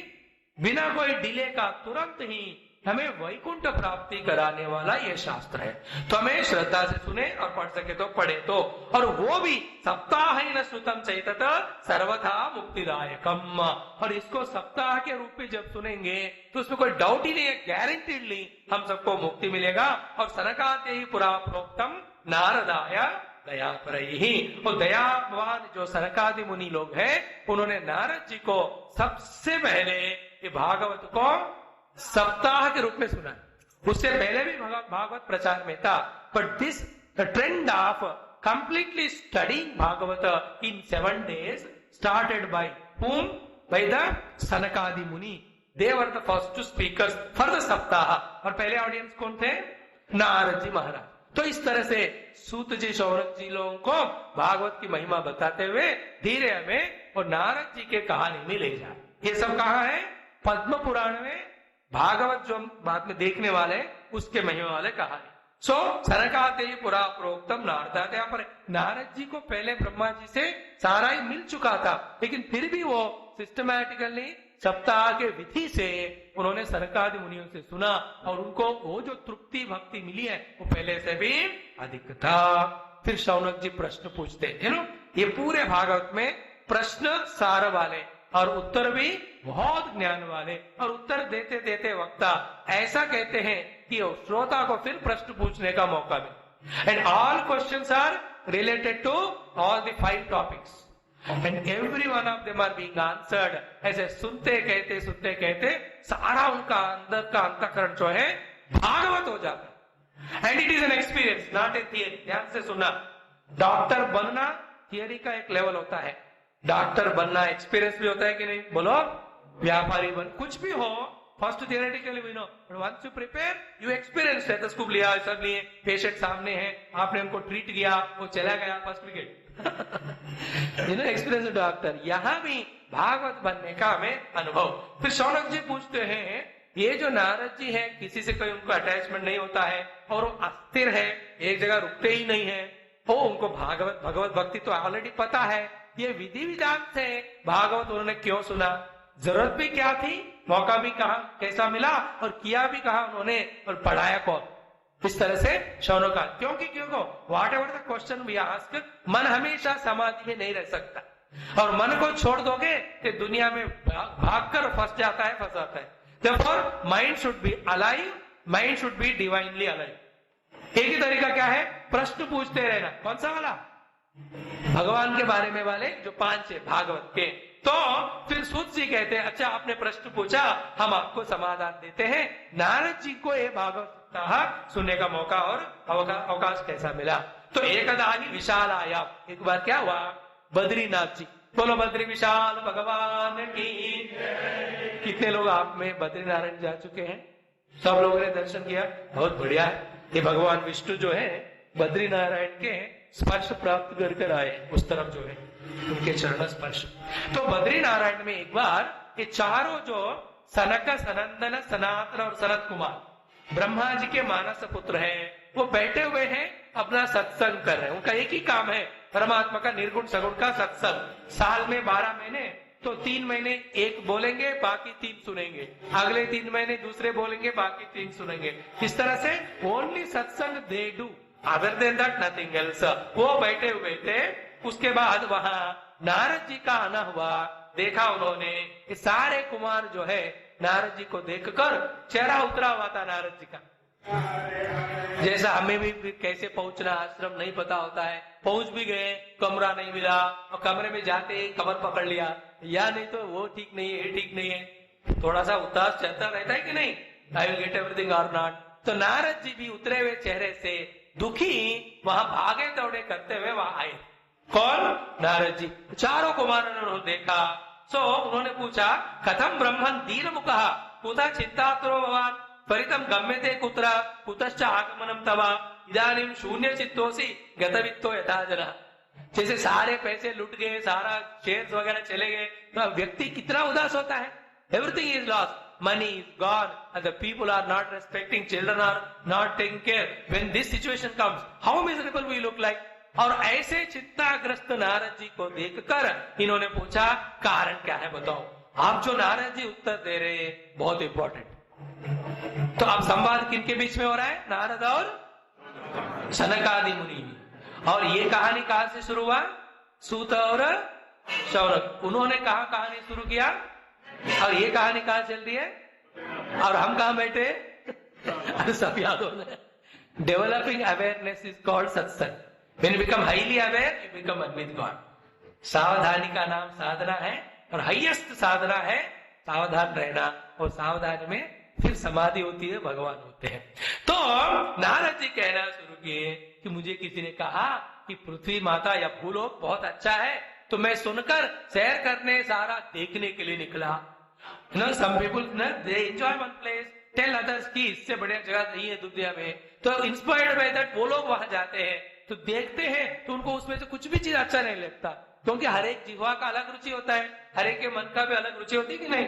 बिना कोई डिले का तुरंत ही हमें वैकुंठ प्राप्ति कराने वाला ये शास्त्र है। तो हमें श्रद्धा से सुने और पढ़ सके तो पढ़े तो, और वो भी सप्ताहेन श्रुतम चैतत सर्वथा मुक्तिदायकम। और इसको सप्ताह के रूप में जब सुनेंगे तो उसमें कोई डाउट ही नहीं है, गारंटीडली हम सबको मुक्ति मिलेगा। और सनकाते ही पुरा प्रोक्तम नारदाय दया पर ही, और दयावान जो सनकादि मुनि लोग हैं उन्होंने नारद जी को सबसे पहले ये भागवत को सप्ताह के रूप में सुना। उससे पहले भी भागवत प्रचार में था, but this trend of completely studying Bhagavat in 7 days started by whom? By the Sanakadi muni. They were the first speakers for the सप्ताह। और पहले ऑडियंस कौन थे? नारद जी महाराज। तो इस तरह से सूत जी शौनक जी लोगों को भागवत की महिमा बताते हुए धीरे हमें और नारद जी के कहानी में ले जाए। ये सब कहाँ है? पद्म पुराण में भागवत जो बाद में देखने वाले उसके महिमा वाले कहानी। सो सनकाते ही पुरा प्रोक्तम नारदाते। यहाँ पर नारद जी को पहले ब्रह्मा जी से सारा ही मिल चुका था, लेकिन फिर भी वो सिस्टमैटिकली सप्ताह के विधि से उन्होंने सनकादि मुनियों से सुना और उनको वो जो तृप्ति भक्ति मिली है वो पहले से भी अधिक था। फिर शौनक जी प्रश्न पूछते, ये पूरे भागवत में प्रश्न सार वाले और उत्तर भी बहुत ज्ञान वाले, और उत्तर देते देते वक्ता ऐसा कहते हैं कि श्रोता को फिर प्रश्न पूछने का मौका मिले। And all questions are related to all the 5 topics. And every one of them are being answered. ऐसे सुनते कहते सारा उनका अंदर का अंतःकरण जो है भागवत हो जाता है. And it is an experience, not a theory. ध्यान से सुनना, डॉक्टर बनना थियरी का एक लेवल होता है, डॉक्टर बनना एक्सपीरियंस भी होता है कि नहीं, बोलो. व्यापारी बन, कुछ भी हो, first theoretically we know, but once you prepare you experience. Stethoscope लिया, सब लिए, पेशेंट सामने है, आपने उनको ट्रीट किया, वो चला गया, फर्स्ट विकेट. Experience doctor. यहाँ भी भागवत बनने का हमें अनुभव. फिर शौनक जी पूछते हैं, ये जो नारद जी है किसी से कोई उनको अटैचमेंट नहीं होता है और वो अस्थिर है, एक जगह रुकते ही नहीं है, वो उनको भगवत भक्ति तो ऑलरेडी पता है, ये विधि विधान से भागवत उन्होंने क्यों सुना, जरूरत भी क्या थी, मौका भी कहा कैसा मिला और किया भी कहा उन्होंने और पढ़ाया कौन. इस तरह से शौनक, क्योंकि whatever the question we ask, मन हमेशा समाधि में नहीं रह सकता और मन को छोड़ दोगे तो दुनिया में भागकर फंस जाता है, फंसाता है. Therefore, mind should be alive, mind should be divinely alive. एक ही तरीका क्या है, प्रश्न पूछते रहना. कौन सा वाला, भगवान के बारे में वाले जो 5 है भागवत के. तो फिर सूत जी कहते हैं, अच्छा आपने प्रश्न पूछा, हम आपको समाधान देते हैं. नारद जी को ये भागवत सप्ताह सुनने का मौका और अवकाश कैसा मिला. तो एकदा ही विशाल आया. एक बार क्या हुआ, बद्रीनाथ जी, बोलो बद्री विशाल भगवान की. कितने लोग आप में बद्रीनारायण जा चुके हैं, सब लोगों ने दर्शन किया, बहुत बढ़िया है. ये भगवान विष्णु जो है बद्रीनारायण के स्पर्श प्राप्त कर आए उस तरफ जो है, उनके चरण स्पर्श. तो बद्रीनारायण में एक बार ये चारों जो सनक, सनंदन, सनातन और सनत कुमार ब्रह्मा जी के मानस पुत्र हैं, वो बैठे हुए हैं, अपना सत्संग कर रहे हैं. उनका एक ही काम है, परमात्मा का निर्गुण सगुण का सत्संग. साल में 12 महीने, तो 3 महीने एक बोलेंगे, बाकी 3 सुनेंगे, अगले 3 महीने दूसरे बोलेंगे, बाकी 3 सुनेंगे. इस तरह से ओनली सत्संग they do, other than that nothing else. वो बैठे हुए थे. उसके बाद वहां नारद जी का आना हुआ. देखा उन्होंने कि सारे कुमार जो है नारद जी को देखकर चेहरा उतरा हुआ था नारद जी का. जैसा हमें भी कैसे पहुंचना आश्रम नहीं पता होता है, पहुंच भी गए, कमरा नहीं मिला और कमरे में जाते ही कमर पकड़ लिया, या नहीं तो वो ठीक नहीं है, ये ठीक नहीं है, थोड़ा सा उदास चलता रहता है कि नहीं, आई विल गेट एवरीथिंग और नॉट. तो नारद जी भी उतरे हुए चेहरे से दुखी वहां भागे दौड़े करते हुए वहां आए. कौन, नारद जी. चारों कुमारों ने देखा. सो उन्होंने पूछा, कथम ब्रह्मन दीन मुखा कुतः चित्तातुरो भवान परितम गम्यते कुत्र कुतश्च आगमनम तवा इदानीं शून्य चित्तोसी गतवित्तो यथा जना. जैसे सारे पैसे लुट गए, सारा शेयर्स वगैरह चले गए, तो व्यक्ति कितना उदास होता है. Everything is lost, money is gone and the people are not respecting, children are not taking care. When this situation comes, how miserable we look like. और ऐसे चिंताग्रस्त नारद जी को देखकर इन्होंने पूछा, कारण क्या है बताओ. आप जो नारद जी उत्तर दे रहे हैं बहुत इंपॉर्टेंट. तो अब संवाद किनके बीच में हो रहा है, नारद और सनकादि मुनि. और ये कहानी कहां से शुरू हुआ, सूत और शौनक, उन्होंने कहा कहानी शुरू किया और ये कहानी कहां चल रही है और हम कहां बैठे. सब याद होना. डेवलपिंग अवेयरनेस इज कॉल्ड सत्संग. When you become highly aware, you become one with God. सावधानी का नाम साधना है और हाईएस्ट साधना है सावधान रहना, और सावधानी में फिर समाधि होती है, भगवान होते हैं. तो नारद जी कहना शुरू किए कि मुझे किसी ने कहा कि पृथ्वी माता या भूलोक बहुत अच्छा है, तो मैं सुनकर सैर करने, सारा देखने के लिए निकला. Some people they enjoy one place, tell others कि इससे बढ़िया जगह नहीं है दुनिया में. तो इंस्पायर्ड बाय दैट वो लोग वहां जाते हैं, तो देखते हैं, तो उनको उसमें से कुछ भी चीज अच्छा नहीं लगता, क्योंकि हर एक जिह्वा का अलग रुचि होता है, हर एक के मन का भी अलग रुचि होती है कि नहीं.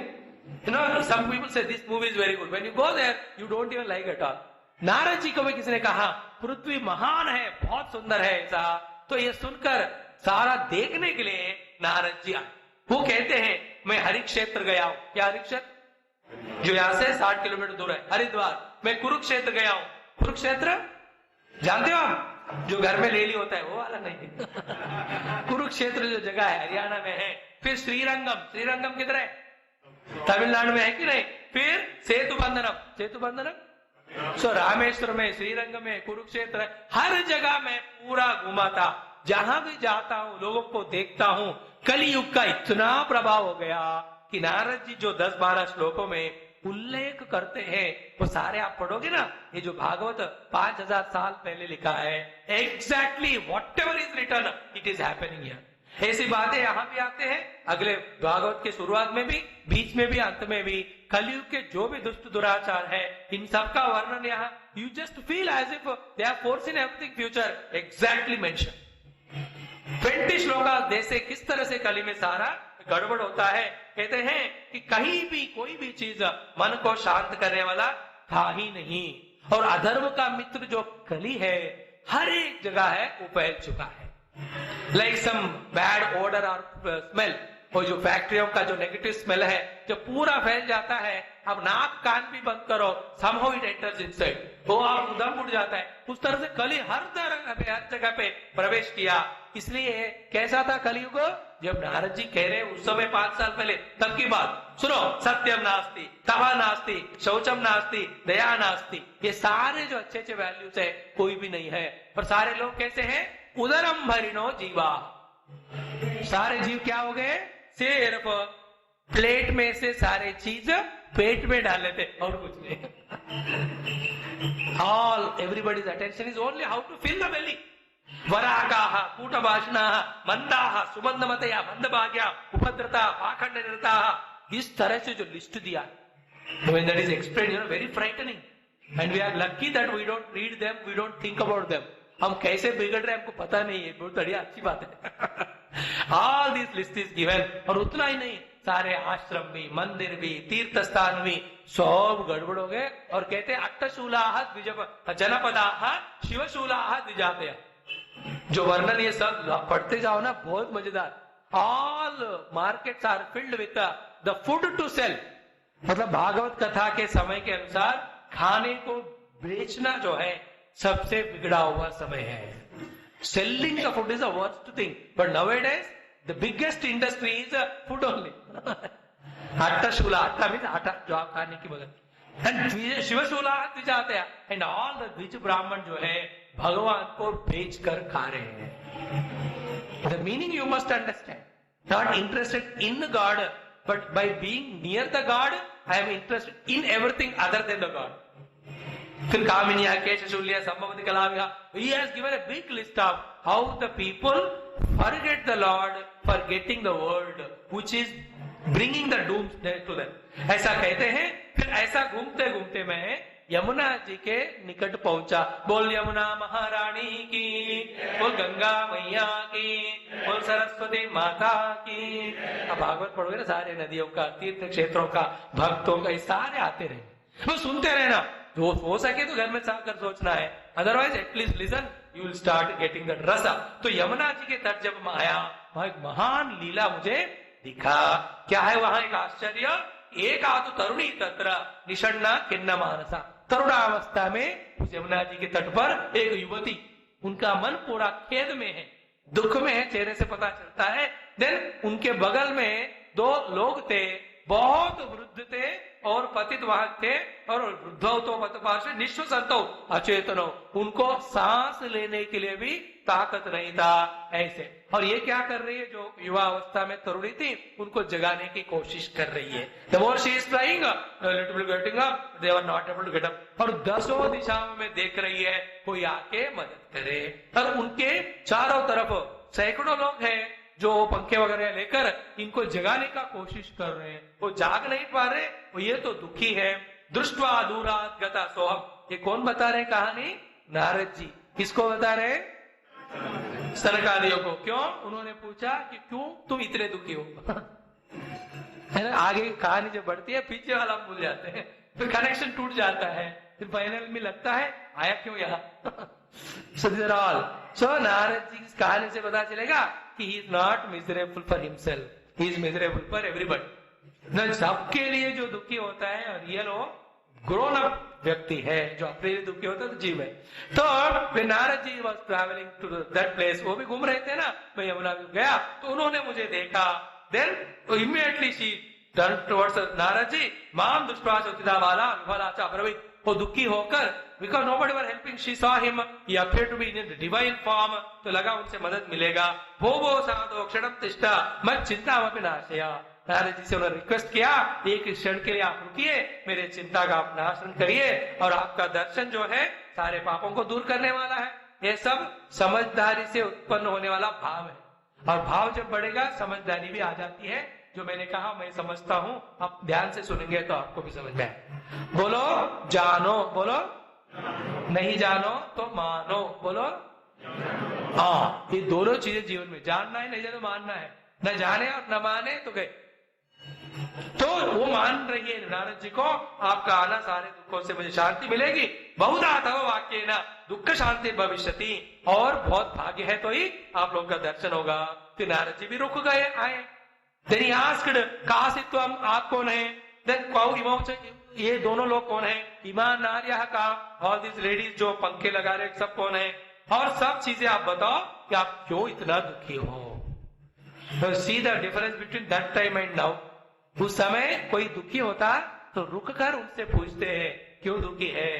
Some people say this movie is very good. When you go there, you don't even like it all. Narad ji को भी किसी ने कहा पृथ्वी महान है, बहुत सुंदर है ऐसा. तो ये सुनकर सारा देखने के लिए नारद जी आए. वो कहते हैं मैं हरिक्षेत्र गया हूं. क्या हरिक्षेत्र, जो यहाँ से 60 किलोमीटर दूर है, हरिद्वार. मैं कुरुक्षेत्र गया हूं. कुरुक्षेत्र जानते हो आप, जो घर में ले ली होता है वो वाला नहीं. कुरुक्षेत्र जो जगह है हरियाणा में है. फिर श्रीरंगम, किधर है, तमिलनाडु में है कि नहीं. फिर सेतु बंधनम सो रामेश्वर में, श्रीरंग में, कुरुक्षेत्र, हर जगह मैं पूरा घूमा था। जहां भी जाता हूं लोगों को देखता हूं, कलियुग का इतना प्रभाव हो गया कि नारद जी जो 10-12 श्लोकों में उल्लेख करते हैं वो सारे आप पढ़ोगे ना, ये जो भागवत 5000 साल पहले लिखा है, exactly whatever is written it is happening here. ऐसी बातें यहां भी आते हैं, अगले भागवत के शुरुआत में भी, बीच में भी, अंत में भी। कलयुग के जो भी दुष्ट दुराचार है, इन सबका वर्णन यहाँ, you just feel as if they are force in everything future exactly mention. 20 श्लोका जैसे किस तरह से कली में सारा गड़बड़ होता है। कहते हैं कि कहीं भी कोई भी चीज मन को शांत करने वाला था ही नहीं, और अधर्म का मित्र जो कली है हर एक जगह है, वो फैल चुका है। लाइक सम बैड ऑर्डर और स्मेल, वो जो फैक्ट्रियों का जो नेगेटिव स्मेल है जो पूरा फैल जाता है, अब नाक कान भी बंद करो, somehow it enters inside, वो आप उधम उठ जाता है। उस तरह से कली हर जगह पे प्रवेश किया। इसलिए कैसा था कलियुग, जब नारद जी कह रहे उस समय 5 साल पहले, तब की बात सुनो, सत्यम नास्ति, तपा नास्ति, शौचम नास्ति, दया नास्ति, ये सारे जो अच्छे अच्छे वैल्यूज है कोई भी नहीं है। और सारे लोग कैसे हैं, उदरम भरिणो जीवा, सारे जीव क्या हो गए, सिर्फ प्लेट में से सारे चीज पेट में डाल लेते और कुछ नहीं। All everybody's attention is only how to fill the belly. वराकाः कूटभाषणाः मंदाः सुमंदमतया मंदभाग्या उपद्रता पाखंड निरताः, इस तरह से जो लिस्ट दिया, when that is explained, you know, very frightening, and we are lucky that we don't read them, we don't think about them. हम कैसे बिगड़ रहे हैं हमको पता नहीं है, बहुत बढ़िया अच्छी बात है। All this list is given, और उतना ही नहीं, सारे आश्रम भी, मंदिर भी, तीर्थ स्थान भी सब गड़बड़ हो गए। और कहते हैं अट्टशूलाः जनपदाः शिवशूलाः द्विजातयः, जो वर्णन ये सब पढ़ते जाओ ना, बहुत मजेदार। All markets are filled with the food to sell, मतलब भागवत कथा के समय के अनुसार खाने को बेचना जो है सबसे बिगड़ा हुआ समय है। Selling the food is the worst thing, but nowadays the biggest industry is food only. Atta shula, atta means atta, जो आप खाने की बगल, and शिवशूला द्विजाते हैं, and all the द्विज ब्राह्मण जो है भगवान को बेच कर खा रहे हैं। The meaning you must understand. Not interested in God, but by being near the God, I am interested in everything other than the God. फिर कामिनिया केशशूल्य संभवति कलाविहा, he has given a big list of how the people forget the Lord, forgetting the word, which is bringing the doom to them. ऐसा कहते हैं। फिर ऐसा घूमते घूमते मैं यमुना जी के निकट पहुंचा। बोल यमुना महारानी की, बोल गंगा मैया की, बोल सरस्वती माता की। अब भागवत पढ़ोगे ना, सारे नदियों का, तीर्थ क्षेत्रों का, भक्तों का, ये सारे आते रहे, वो सुनते रहना। जो हो सके तो घर में जाकर सोचना है, otherwise at least listen, you will start getting the रस। तो यमुना जी के तट जब मैं आया, वहां एक महान लीला मुझे दिखा। क्या है वहां एक आश्चर्य, एक आदु तरुणी तत्र निषण्णा किन्न मानसा, तरुणावस्था में उस यमुना जी के तट पर एक युवती, उनका मन पूरा खेद में है, दुख में है, चेहरे से पता चलता है। देन उनके बगल में 2 लोग थे, बहुत वृद्ध थे और पतित वाहक थे, और वृद्धौ तो मतपार्श्वे निश्व संतो अचेतनो, उनको सांस लेने के लिए भी ताकत नहीं था ऐसे। और ये क्या कर रही है, जो युवा अवस्था में तरुणी थी, उनको जगाने की कोशिश कर रही है। The more she is trying, a little bit getting up, they were not able to get up. और 10 दिशाओं में देख रही है कोई आके मदद करे। और उनके चारों तरफ सैकड़ों लोग हैं जो पंखे वगैरह लेकर इनको जगाने का कोशिश कर रहे हैं। वो जाग नहीं पा रहे, वो ये तो दुखी है। दृष्टवा दूरात गता सोहम, ये कौन बता रहे कहानी, नारद जी। किसको बता रहे, सनकादियों को। क्यों, उन्होंने पूछा कि क्यों तुम इतने दुखी हो। है ना, आगे कहानी जब बढ़ती है पीछे वाला भूल जाते हैं, फिर कनेक्शन टूट जाता है, फिर फाइनल में लगता है आया क्यों यहाँ। So नारद जी की कहानी से पता चलेगा कि he is not miserable for himself, he is miserable for everybody. न सबके लिए जो दुखी होता है, और ये लोग ग्रोन अप व्यक्ति है, जो अपने लिए दुखी होता है तो जीव है। तो Narad ji was travelling to that place, वो भी घूम रहे थे ना, मैं यमुना में गया तो उन्होंने मुझे देखा। Then immediately she turn towards Narad ji, माम दुष्प्राच वाला विफलाचा ब्रवीत, वो दुखी होकर, because nobody were helping, she saw him, he appeared to be in divine form, तो लगा उनसे मदद मिलेगा। वो साधो क्षणम तिष्ठा मत चिंतामपि नाशया। नारद जी से उन्होंने रिक्वेस्ट किया, एक क्षण के लिए आप रुकिए, मेरे चिंता का आप नाशन करिए, और आपका दर्शन जो है सारे पापों को दूर करने वाला है। ये सब समझदारी से उत्पन्न होने वाला भाव है, और भाव जब बढ़ेगा समझदारी भी आ जाती है। जो मैंने कहा मैं समझता हूं, आप ध्यान से सुनेंगे तो आपको भी समझ में आए। बोलो जानो, बोलो नहीं जानो तो मानो, बोलो हाँ। ये दोनों चीजें जीवन में, जानना है नहीं जानो मानना है, न जाने और न माने तो गए। तो वो मान रही है नारद जी को, आपका आना सारे दुखों से मुझे शांति मिलेगी। बहुधा तव वाक्य न दुख शांति भविष्यति, और बहुत भाग्य है तो ही आप लोगों का दर्शन होगा। फिर नारद जी भी रुक गए, आए। Then he asked, कासित्वम, आप कौन है? Then कौ इमौ, ये दोनों लोग कौन है? ईमान नार्यः का, ऑल दिस लेडीज जो पंखे लगा रहे सब कौन है? और सब चीजें आप बताओ कि आप क्यों इतना दुखी हो। So see the difference between that time and now. उस समय कोई दुखी होता तो रुक कर उनसे पूछते हैं क्यों दुखी है,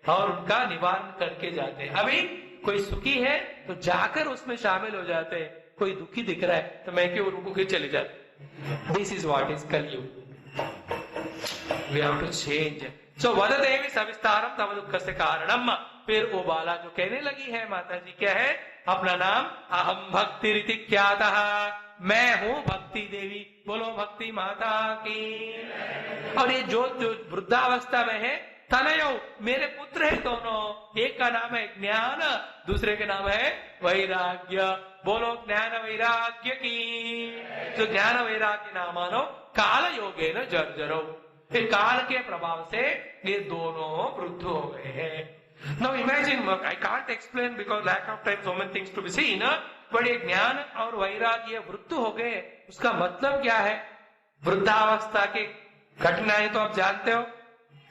और उनका निवारण करके जाते हैं। अभी कोई सुखी है तो जाकर उसमें शामिल हो जाते हैं। कोई दुखी दिख रहा है तो मैं क्यों रुकू के चले जाते। This is what is Kali-yuga. We have to change. So वददेवी सविस्तारम तव दुख से कारणम। फिर वो बाला जो कहने लगी है माता जी, क्या है अपना नाम? अहम भक्ति रीति ख्यातः, मैं हूँ भक्ति देवी। बोलो भक्ति माता की। और ये जो वृद्धावस्था में है, तनयो मेरे पुत्र है दोनों, एक का नाम है ज्ञान, दूसरे के नाम है वैराग्य। बोलो ज्ञान वैराग्य की। जो ज्ञान वैराग्य नाम मानो काल योगे न जर्जरो, फिर काल के प्रभाव से ये दोनों वृद्ध हो गए हैं। Now imagine, I can't explain because lack of time, so many things to be seen, but ये ज्ञान और वैराग्य वृद्ध हो गए, उसका मतलब क्या है? वृद्धावस्था की घटनाएं तो आप जानते हो।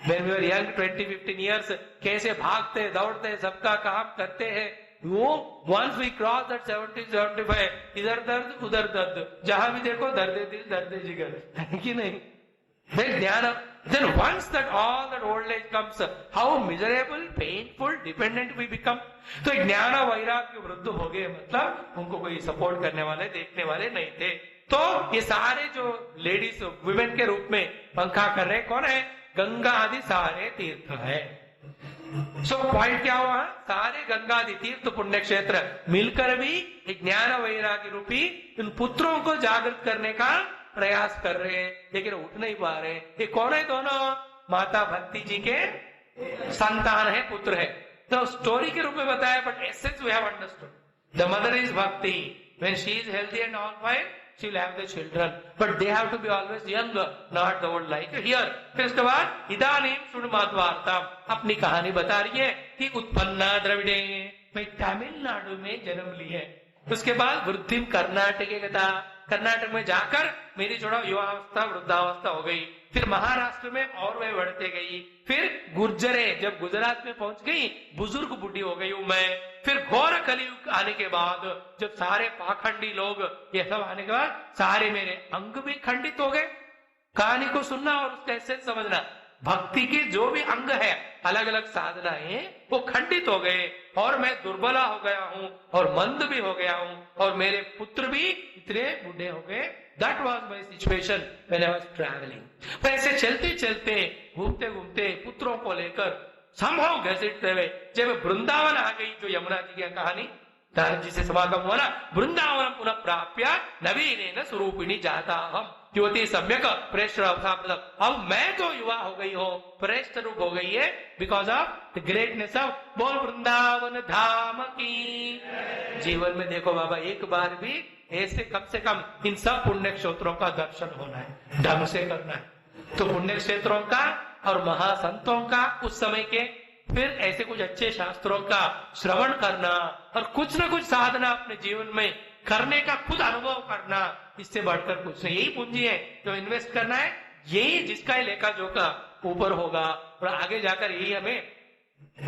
When we were young, 20-15 years, कैसे भागते दौड़ते सबका काम करते हैं। वो once we cross that 70-75, इधर दर्द उधर दर्द, जहां भी देखो दर्द दिल दर्द जिगर, है कि नहीं? Then once that all that old age comes, how miserable, painful, dependent we become. तो ज्ञान वैराग्य वृद्ध हो गए, मतलब उनको कोई सपोर्ट करने वाले देखने वाले नहीं थे। तो ये सारे जो लेडीज वुमेन के रूप में पंखा कर रहे कौन है? गंगा आदि सारे तीर्थ है। सो पॉइंट क्या हुआ? सारे गंगा आदि तीर्थ पुण्य क्षेत्र मिलकर भी ज्ञान वैराग्य रूपी इन पुत्रों को जागृत करने का प्रयास कर रहे हैं, लेकिन उठ नहीं पा रहे। ये कौन है दोनों? माता भक्ति जी के संतान है, पुत्र है। तो स्टोरी के रूप में बताया, but essence we have understood. The mother is bhakti, when she is healthy and all fine, she will have the children, but they have to be always young, not the old like here. फिर उसके बाद इदानीम सुनमाद्वार्ताम, अपनी कहानी बता रही है कि उत्पन्ना द्रविड़े, मैं तमिलनाडु में जन्म ली है। उसके बाद वृद्धिम कर्नाटक कथा, कर्नाटक में जाकर मेरी जोड़ा युवावस्था वृद्धावस्था हो गई। फिर महाराष्ट्र में और वह बढ़ते गई। फिर गुर्जरे, जब गुजरात में पहुंच गई, बुजुर्ग बुढ़ी हो गई हूं मैं। फिर घोर कलियुग आने के बाद, जब सारे पाखंडी लोग ये सब आने के बाद, सारे मेरे अंग भी खंडित हो गए। कहानी को सुनना और उसका एसेंस समझना। भक्ति के जो भी अंग है, अलग अलग साधनाएं, वो खंडित हो गए, और मैं दुर्बला हो गया हूं, और मंद भी हो गया हूं, और मेरे पुत्र भी इतने बूढ़े हो गए। That was my situation when I was traveling. पर ऐसे चलते चलते, घूमते घूमते, पुत्रों को लेकर संभव घसीटते हुए जब वृंदावन आ गई, जो यमुना जी की कहानी नारद जी से समागम हुआ ना, वृंदावन पुनः प्राप्य नवीन स्वरूपिणी जाता हम युवती सम्यक प्रेष्ठ। अब मैं तो युवा हो गई हो, प्रेष्ठ रूप हो गई है, because of the greatness of बोल वृंदावन धाम की। जीवन में देखो बाबा, एक बार भी ऐसे कम से कम इन सब पुण्य क्षेत्रों का दर्शन होना है, ढंग से करना है। तो पुण्य क्षेत्रों का और महासंतों का उस समय के, फिर ऐसे कुछ अच्छे शास्त्रों का श्रवण करना, और कुछ न कुछ साधना अपने जीवन में करने का खुद अनुभव करना, इससे बढ़कर कुछ नहीं। यही पूंजी है जो इन्वेस्ट करना है, यही जिसका लेखा जोखा ऊपर होगा, और आगे जाकर यही हमें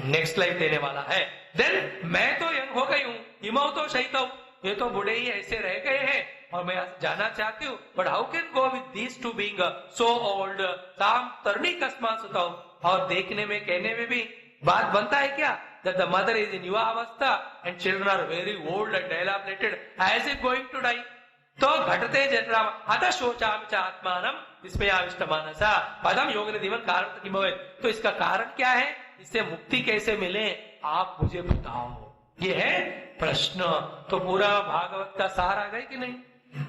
नेक्स्ट लाइफ देने वाला है। देन मैं तो यंग हो गई हूँ, इमो तो शहीद, ये तो बूढ़े ही ऐसे रह गए हैं, और मैं जाना चाहती हूँ, but how can go with these two being so old. ताम तरणी कस्मा सुताओ, और देखने में कहने में भी बात बनता है क्या? That the mother is in युवा अवस्था and children are very old and dilapidated as if going to die. तो घटते जठराम अतः शोचाम च आत्मानम इसमें आविष्ट मानसा पदम योग निधिवन कारण की भवेत। तो इसका कारण क्या है? इससे मुक्ति कैसे मिले आप मुझे बताओ, ये है प्रश्न। तो पूरा भागवत का सार आ गए कि नहीं?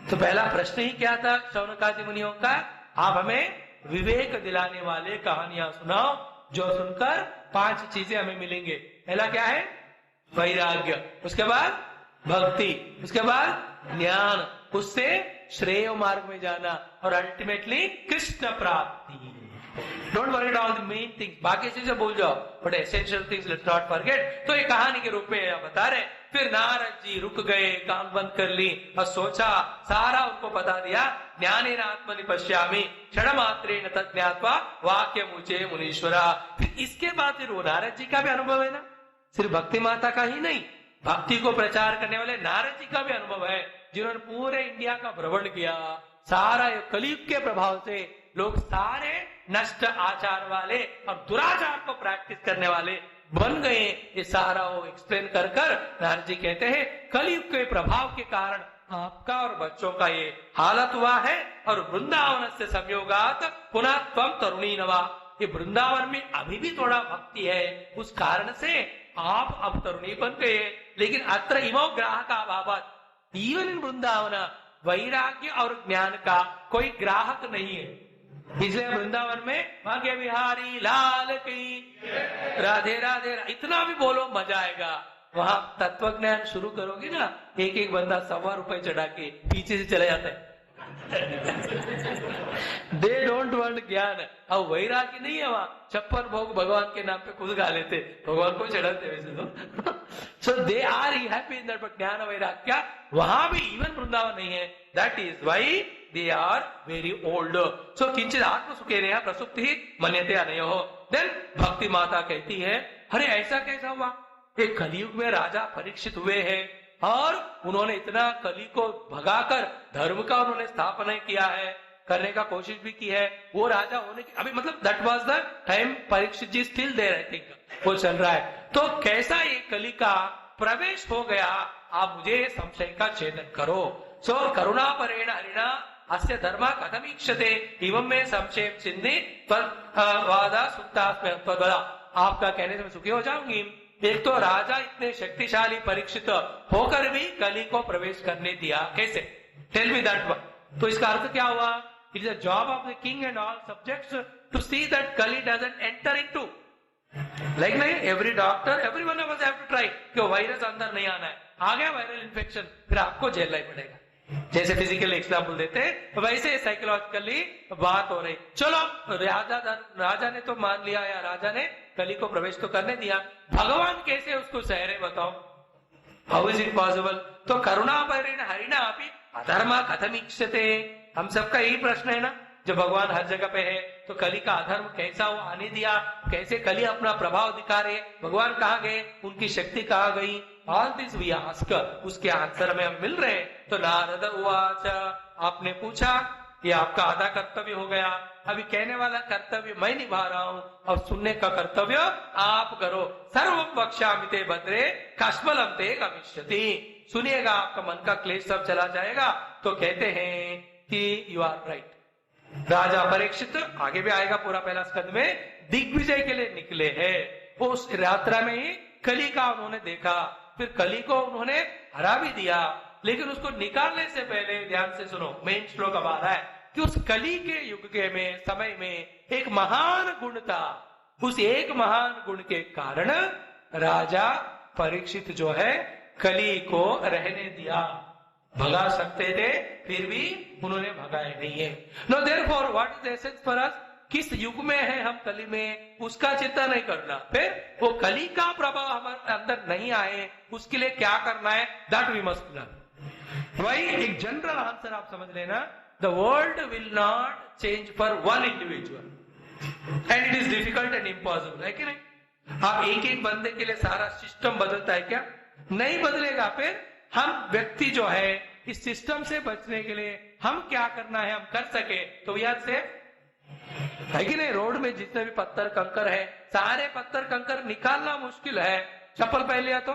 तो पहला प्रश्न ही क्या था शौनकादि मुनियों का? आप हमें विवेक दिलाने वाले कहानियां सुनाओ जो सुनकर 5 चीजें हमें मिलेंगे। पहला क्या है? वैराग्य, उसके बाद भक्ति, उसके बाद ज्ञान, उससे श्रेय मार्ग में जाना और अल्टीमेटली कृष्ण प्राप्ति। Don't forget all the main things, बाकी चीजें भूल जाओ but essential things let's not forget. तो ये कहानी के रूप में बता रहे। फिर नारद जी रुक गए, कान बंद कर ली और सोचा, सारा उनको बता दिया। ज्ञानेन आत्मनि पश्यामि क्षण मात्रेण तत् ज्ञात्वा वाक्य मुचे मुनीश्वरा। फिर इसके बाद फिर वो नारद जी का भी अनुभव है ना, सिर्फ भक्ति माता का ही नहीं, भक्ति को प्रचार करने वाले नारद जी का भी अनुभव है, जिन्होंने पूरे इंडिया का भ्रमण किया। सारा कलयुग के प्रभाव से लोग सारे नष्ट आचार वाले और दुराचार को प्रैक्टिस करने वाले बन गए। ये सारा वो एक्सप्लेन कर कर नारद जी कहते हैं कलयुग के प्रभाव के कारण आपका और बच्चों का ये हालत हुआ है। और वृंदावन से संयोगात पुनः त्वम तरुणी नवा, ये वृंदावन में अभी भी थोड़ा भक्ति है, उस कारण से आप अब तरुणी बन गए। लेकिन अत्र इमो ग्राहक अभावत, इवन इन वृंदावन वैराग्य और ज्ञान का कोई ग्राहक नहीं है। इसलिए वृंदावन में भाग्य विहारी लाल की राधे राधे इतना भी बोलो मजा आएगा। वहां तत्व ज्ञान शुरू करोगे ना, एक एक बंदा ₹1.25 चढ़ा के पीछे से चले जाता है। दे डोंट वांट ज्ञान। अब वैराग्य नहीं है वहां, 56 भोग भगवान के नाम पे खुद गा लेते, भगवान को चढ़ाते वैसे तो। So they are happy in that, but ज्ञान वैराग्य वहां भी इवन वृंदावन नहीं है। That is why they are very old. So किंचित आत्म सुखेन प्रसुप्ति मन्यते अनयो। देन भक्ति माता कहती है, अरे ऐसा कैसा हुआ? एक कलयुग में राजा परीक्षित हुए हैं और उन्होंने इतना कली को भगाकर धर्म का उन्होंने स्थापना किया है, करने का कोशिश भी की है। वो राजा होने की अभी मतलब that was the time Parikshit ji still there, I think वो चल रहा है। तो कैसा ये कली का प्रवेश हो गया, आप मुझे संशय का छेदन करो। सो करुणा परेण हरिणा अस्य धर्म कथमीक्षते एवं में संशय चिन्हे वादा सुक्ता। आपका कहने से मैं सुखी हो जाऊंगी। एक तो राजा इतने शक्तिशाली परीक्षित होकर भी कली को प्रवेश करने दिया, कैसे? Tell me that one. तो इसका अर्थ क्या हुआ? It is a job of the king and all subjects to see that Kali doesn't enter into, like नहीं every doctor every one of us have to try कि वायरस अंदर नहीं आना है। आ गया वायरल इन्फेक्शन, फिर आपको झेलना ही पड़ेगा। जैसे फिजिकल एग्जाम्पल देते हैं वैसे साइकोलॉजिकली बात हो रही। चलो राजा ने तो मान लिया, या राजा ने कली को प्रवेश तो करने दिया, भगवान कैसे उसको सह रहे बताओ? How is it possible? तो करुणा परेण हरिणा अपि अधर्म कथमीक्षते। हम सबका यही प्रश्न है ना, जब भगवान हर जगह पे है तो कली का अधर्म कैसा वो आने दिया? कैसे कली अपना प्रभाव दिखा रहे? भगवान कहाँ गए? उनकी शक्ति कहाँ गई? ऑल दिस वी आस्क, उसके आंसर में हम मिल रहे। तो नारद उवाच, आपने पूछा, ये आपका आधा कर्तव्य हो गया। अभी कहने वाला कर्तव्य मैं निभा रहा हूँ और सुनने का कर्तव्य आप करो। सर्वं वक्ष्यामि ते भद्रे कश्मलं ते गमिष्यति। सुनिएगा, आपका मन का क्लेश सब चला जाएगा। तो कहते हैं कि यू आर राइट। राजा परीक्षित, आगे भी आएगा पूरा पहला स्कंद में, दिग्विजय के लिए निकले हैं। उस यात्रा में ही कली का उन्होंने देखा, फिर कली को उन्होंने हरा भी दिया। लेकिन उसको निकालने से पहले ध्यान से सुनो, मेन श्लोक अब आ रहा है कि उस कली के युग के में समय में एक महान गुण था। उस एक महान गुण के कारण राजा परीक्षित जो है कली को रहने दिया। भगा सकते थे, फिर भी उन्होंने भगाए नहीं है। No therefore what is the essence for us? किस युग में है हम कली में, उसका चिंता नहीं करना। फिर वो कली का प्रभाव हमारे अंदर नहीं आए, उसके लिए क्या करना है, दैट वी मस्ट लर्न। वही एक जनरल आंसर आप समझ लेना, the world will not change for one individual and it is difficult and impossible, है कि नहीं? आप एक एक बंदे के लिए सारा सिस्टम बदलता है क्या? नहीं बदलेगा। फिर हम व्यक्ति जो है इस सिस्टम से बचने के लिए हम क्या करना है, हम कर सके तो याद से है कि नहीं? रोड में जितने भी पत्थर कंकर है, सारे पत्थर कंकर निकालना मुश्किल है। चप्पल पहन लिया तो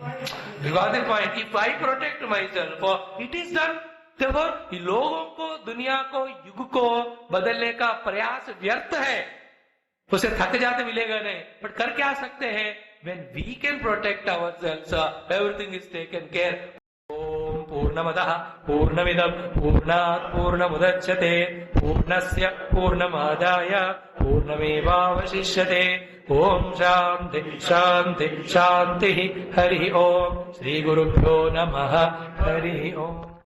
point, if I protect my self it is done. देखो लोगों को, दुनिया को, युग को बदलने का प्रयास व्यर्थ है, उसे थक जाते मिलेगा नहीं। बट कर क्या सकते हैं? when we can protect ourselves, everything is taken care. ओम पूर्णमदः पूर्णमिदं पूर्णात् पूर्णमुदच्यते पूर्णस्य पूर्णमादाय पूर्णमेवावशिष्यते। ओम शांति शांति शांति। हरि ओम। श्री गुरुभ्यो नमः। हरि ओम।